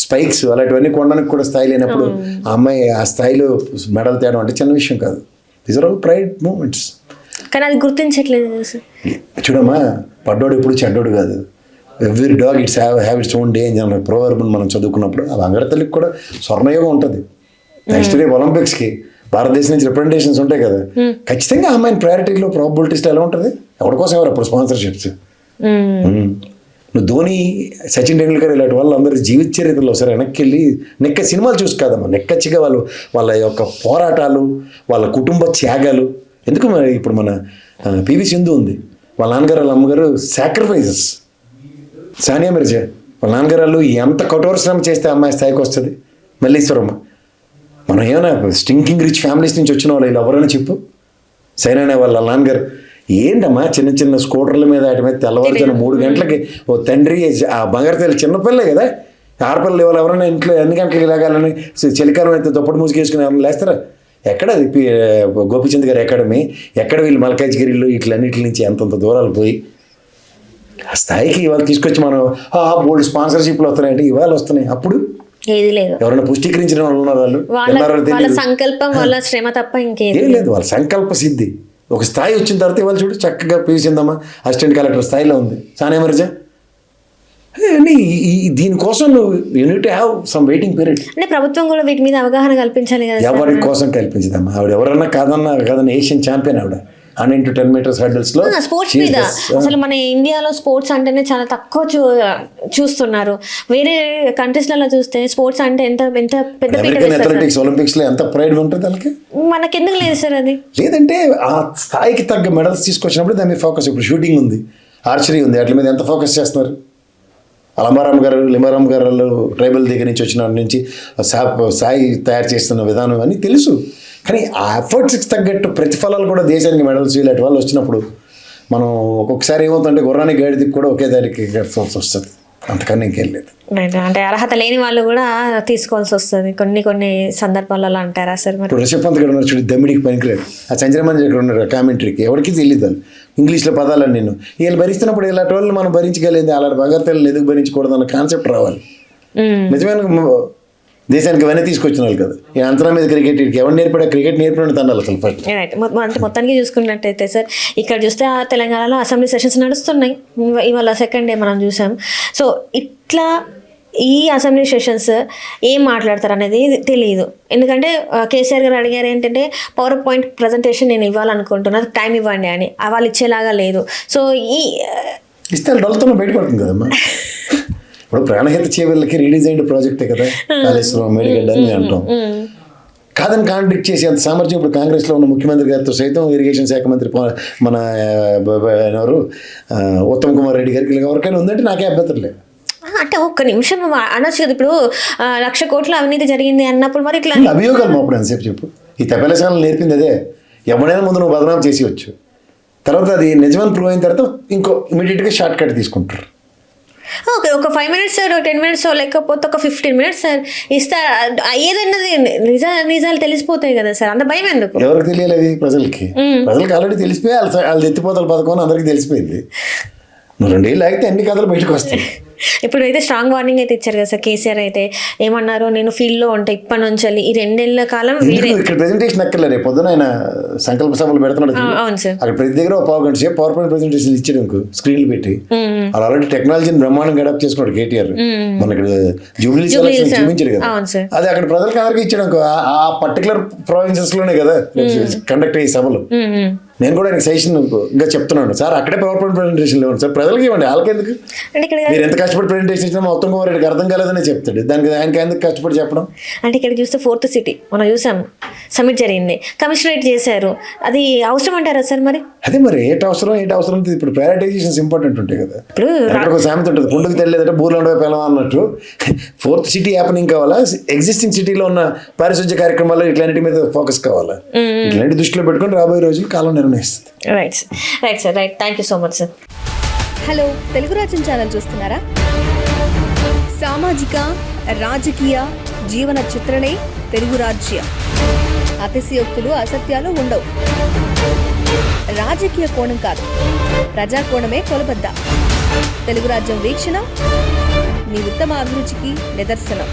స్పైక్స్ అలాంటివన్నీ కొనడానికి కూడా స్థాయి లేనప్పుడు ఆ అమ్మాయి ఆ స్థాయిలో మెడల్ తేయడం అంటే చిన్న విషయం కాదు. These are all pride moments. కానీ అది గుర్తించట్లేదు సార్. చూడమ్మా, పడ్డోడు ఎప్పుడు చెడ్డోడు కాదు. Every dog its have its own day అని ప్రోవర్బ్ని మనం చదువుకున్నప్పుడు ఆ బంగారు తల్లికి కూడా స్వర్ణయోగం ఉంటుంది. నెక్స్ట్ రేపు ఒలింపిక్స్కి భారతదేశం నుంచి రిప్రజెంటేషన్స్ ఉంటాయి కదా, ఖచ్చితంగా ఆ అమ్మాయిని ప్రయారిటీలో ప్రాబిలిటీస్లో ఎలా ఉంటుంది? ఎవరి కోసం ఎవరు అప్పుడు స్పాన్సర్షిప్స్. నువ్వు ధోని, సచిన్ టెండూల్కర్ ఇలాంటి వాళ్ళు అందరూ జీవిత చరిత్రలో ఒకసారి వెనక్కి వెళ్ళి నెక్క సినిమాలు చూసి కాదమ్మా, నెక్కచ్చిగా వాళ్ళ యొక్క పోరాటాలు, వాళ్ళ కుటుంబ త్యాగాలు. ఎందుకు మరి ఇప్పుడు మన పివి సింధు ఉంది, వాళ్ళ నాన్నగారు వాళ్ళ అమ్మగారు సాక్రిఫైజెస్. సానియా మిర్జా వాళ్ళ నాన్నగారు ఎంత కఠోర శ్రమ చేస్తే అమ్మాయి స్థాయికి వస్తుంది. మల్లీశ్వరమ్మ, మనం ఏమైనా స్టింకింగ్ రిచ్ ఫ్యామిలీస్ నుంచి వచ్చిన వాళ్ళు ఎవరైనా చెప్పు. సైనా వాళ్ళ నాన్నగారు ఏంటమ్మా చిన్న చిన్న స్కూటర్ల మీద వాటి మీద తెల్లవారుజాన 3 గంటలకి ఓ తండ్రి, ఆ బంగారు తల్లి చిన్నపిల్లే కదా, ఆడపిల్లలు ఇవాళ ఎవరైనా ఇంట్లో ఎన్ని గంటలకి లేగాలని చలికాలం అయితే దుప్పటి మూసుకేసుకుని ఎవరైనా లేస్తారా? ఎక్కడ అది గోపిచంద్ గారి అకాడమీ, ఎక్కడ వీళ్ళు మల్కాజ్గిరిలో ఇట్లన్నిటి నుంచి ఎంతంత దూరాలు పోయి ఆ స్థాయికి ఇవాళ తీసుకొచ్చి మనం బోల్డ్ స్పాన్సర్షిప్లు వస్తున్నాయంటే ఇవాళ వస్తున్నాయి. అప్పుడు ఏది లేదు. ఎవరైనా పుష్టీకరించిన వాళ్ళు ఉన్నారు, వాళ్ళ సంకల్పం, వాళ్ళ శ్రమ తప్ప ఇంకేం లేదు. వాళ్ళ సంకల్ప సిద్ధి ఒక స్థాయి వచ్చిన తర్వాత ఇవాళ చూడు చక్కగా పీసిందమ్మా అసిస్టెంట్ కలెక్టర్ స్థాయిలో ఉంది. సానియా మిర్జా దీనికోసం నువ్వు unit have some waiting period. అంటే ప్రభుత్వం కూడా వీటి మీద అవగాహన కల్పించాలి కదా. ఎవరి కోసం కల్పించదమ్మా? ఆవిడ ఎవరన్నా కాదన్నా ఏషియన్ ఛాంపియన్ ఆవిడ 100 meters hurdles లో. స్పోర్ట్స్ మీద అసలు మన ఇండియాలో స్పోర్ట్స్ అంటేనే చాలా తక్కువ చూస్తున్నారు. వేరే కంట్రీస్లలో చూస్తే స్పోర్ట్స్ అంటే ఎంత పెద్ద అథ్లెటిక్స్ ఒలింపిక్స్ లో ఎంత ప్రైడ్ ఉంటుంది వాళ్ళకి. మనకెందుకు లేదు సార్ అది? లేదంటే ఆ స్థాయికి తగ్గ మెడల్స్ తీసుకొచ్చినప్పుడు దాని మీద ఫోకస్. ఇప్పుడు షూటింగ్ ఉంది, ఆర్చరీ ఉంది, వాటి మీద ఎంత ఫోకస్ చేస్తున్నారు? లిమారాం గారు ట్రైబల్ దగ్గర నుంచి వచ్చిన నుంచి సాయి తయారు చేస్తున్న విధానం అని తెలుసు. కానీ ఆ ఎఫర్ట్స్కి తగ్గట్టు ప్రతిఫలాలు కూడా దేశానికి మెడల్స్ ఇలాంటి వాళ్ళు వచ్చినప్పుడు మనం ఒక్కొక్కసారి ఏమవుతుందంటే గుర్రానికి గాడిదికి కూడా ఒకే దానికి కట్టాల్సి వస్తుంది. అంతకన్నా ఇంకేం లేదు. అంటే అర్హత లేని వాళ్ళు కూడా తీసుకోవాల్సి వస్తుంది కొన్ని సందర్భాలలో అంటారా సార్? మరి రిషబ్ పంత్ ఇక్కడ ఉన్నారు చూడు, దమ్మిడికి పనికిరాడు. ఆ చంద్రమన్ ఇక్కడ ఉన్నారు కామెంటరీకి, ఎవరికి తెలియదు వాళ్ళు ఇంగ్లీష్లో పదాలని. నేను వీళ్ళు భరిస్తున్నప్పుడు ఇలాంటి వాళ్ళు మనం భరించగలేదు, అలాంటి బంగారు తల్లిని ఎందుకు భరించకూడదు అన్న కాన్సెప్ట్ రావాలి. నిజమైన దేశానికి ఇవన్నీ తీసుకొచ్చిన వాళ్ళు కదా. ఈ అంతరా మీద క్రికెట్ ఎవరు నేర్పడా? క్రికెట్ నేర్పడం తండాలి అసలు ఫస్ట్. అంటే మొత్తానికి చూసుకున్నట్టయితే సార్, ఇక్కడ చూస్తే తెలంగాణలో అసెంబ్లీ సెషన్స్ నడుస్తున్నాయి. ఇవాళ సెకండ్ డే మనం చూసాం. సో ఇట్లా ఈ అసెంబ్లీ సెషన్స్ ఏం మాట్లాడతారు అనేది తెలియదు. ఎందుకంటే కేసీఆర్ గారు అడిగారు ఏంటంటే పవర్ పాయింట్ ప్రజెంటేషన్ నేను ఇవ్వాలనుకుంటున్నాను, టైం ఇవ్వండి అని. వాళ్ళు ఇచ్చేలాగా లేదు. సో ఇస్తే డొల్తో బయటపడుతుంది కదమ్మా. ఇప్పుడు ప్రాణహిత చేవెళ్ళకి రీడిజైన్డ్ ప్రాజెక్టే కదా కాళేశ్వరం, మేడిగడ్డ అని అంటాం. కాదని కాంట్రాక్ట్ చేసి అంత సామర్థ్యం ఇప్పుడు కాంగ్రెస్లో ఉన్న ముఖ్యమంత్రి గారితో సైతం, ఇరిగేషన్ శాఖ మంత్రి మన ఎవరు ఉత్తమ్ కుమార్ రెడ్డి గారికి ఎవరికైనా ఉందంటే నాకే అభ్యంతరం లేదు. అంటే ఒక్క నిమిషం అనొచ్చు కదా. ఇప్పుడు 1,00,000 కోట్ల అవినీతి జరిగింది అన్నప్పుడు మరి ఇట్లా అభియోగాలు మాప్పుడు ఎంతసేపు చెప్పు. ఈ తపేలశాలను నేర్పింది అదే. ఎవరైనా ముందు నువ్వు బదనాం చేసి వచ్చు, తర్వాత అది నిజమని ప్రూవ్ అయిన తర్వాత ఇంకో ఇమీడియట్గా షార్ట్ కట్ తీసుకుంటారు. ఓకే, ఒక 5 minutes 10 minutes లేకపోతే ఒక 15 minutes సార్ ఇస్తా, ఏదన్నది నిజాలు తెలిసిపోతాయి కదా సార్. అంత భయం ఎందుకు? ఎవరికి తెలియలేదు? ప్రజలకి ఆల్రెడీ తెలిసిపోయి వాళ్ళు ఎత్తిపోతల పథకం అందరికీ తెలిసిపోయింది. నువ్వు 2 ఏళ్ళు ఆగితే అన్ని కథలు బయటకు వస్తాయి. ఇప్పుడు అయితే స్ట్రాంగ్ వార్నింగ్ అయితే ఇచ్చారు కదా సార్ కేసీఆర్. అయితే ఏమన్నారు, నేను ఫీల్డ్లో ఉంటా ఇప్పటి నుంచి ఈ 2 ఏళ్ల కాలం. ఇక్కడ ప్రెజెంటేషన్ అక్కర్లే, రేపు పొద్దున ఆయన సంకల్ప సభలు పెడుతున్నాడు. అవును సార్. అక్కడ ప్రతి దగ్గర ఒక 1/2 గంట సేపు పవర్ పాయింట్ ప్రెజెంటేషన్ ఇచ్చాడు, స్క్రీన్లు పెట్టి. వాళ్ళు ఆల్రెడీ టెక్నాలజీని బ్రహ్మాండంగా అడాప్ట్ చేసుకున్నాడు కేటీఆర్. మన ఇక్కడ జూబ్లీ చూపించాడు కదా, అది అక్కడ ప్రజలకు అందరికీ ఇచ్చాడు. ఆ పర్టికులర్ ప్రావిన్సెస్ లోనే కదా కండక్ట్ అయ్యే సభలు. నేను కూడా ఆయనకి సజెషన్ ఇంకా చెప్తున్నాను సార్, అక్కడే పవర్ పాయింట్ ప్రెజెంటేషన్ ఇవ్వండి సార్, ప్రజలకి ఇవ్వండి. వాళ్ళకెందుకు? మీరు ఎంత కష్టపడి ప్రెజెంటేషన్ ఇచ్చినా ఉత్తమ్ కుమార్ రెడ్డికి అర్థం కాలేదని చెప్తాడు. దానికి ఆయనకి ఎందుకు కష్టపడి చెప్పడం? అంటే ఇక్కడ చూస్తే 4th సిటీ మనం చూసాం, సమిట్ జరిగింది, కమిషనరేట్ చేశారు. అది అవసరం అంటారా సార్? మరి అదే మరి ఏంటి అవసరం ఇప్పుడు ప్రయారిటైజేషన్స్ ఇంపార్టెంట్ ఉంటాయి కదా. ఇప్పుడు సామెత ఉంటుంది, గుండుకు తెలియదంటే బూర్లు ఉండవే పిల్లవా అన్నట్టు. 4th సిటీ హ్యాపెనింగ్ కావాలా? ఎగ్జిస్టింగ్ సిటీలో ఉన్న పారిశుద్ధ్య కార్యక్రమాలు ఇట్లాంటి మీద ఫోకస్ కావాలా? ఇట్లాంటి దృష్టిలో పెట్టుకొని రాబోయే రోజులు కాలం నిర్ణయిస్తుంది. Right sir. Thank you so much sir. Hello, Telugu రాజ్యం ఛానల్ చూస్తున్నారా? సామాజిక, రాజకీయ, జీవన చిత్రణే తెలుగు రాజ్యం. అతిశయోక్తులు, అసత్యాలు ఉండవు. రాజకీయ కోణం కాదు, ప్రజా కోణమే కొలబద్ద. తెలుగు రాజ్యం వీక్షణ మీ ఉత్తమ అభిరుచికి నిదర్శనం.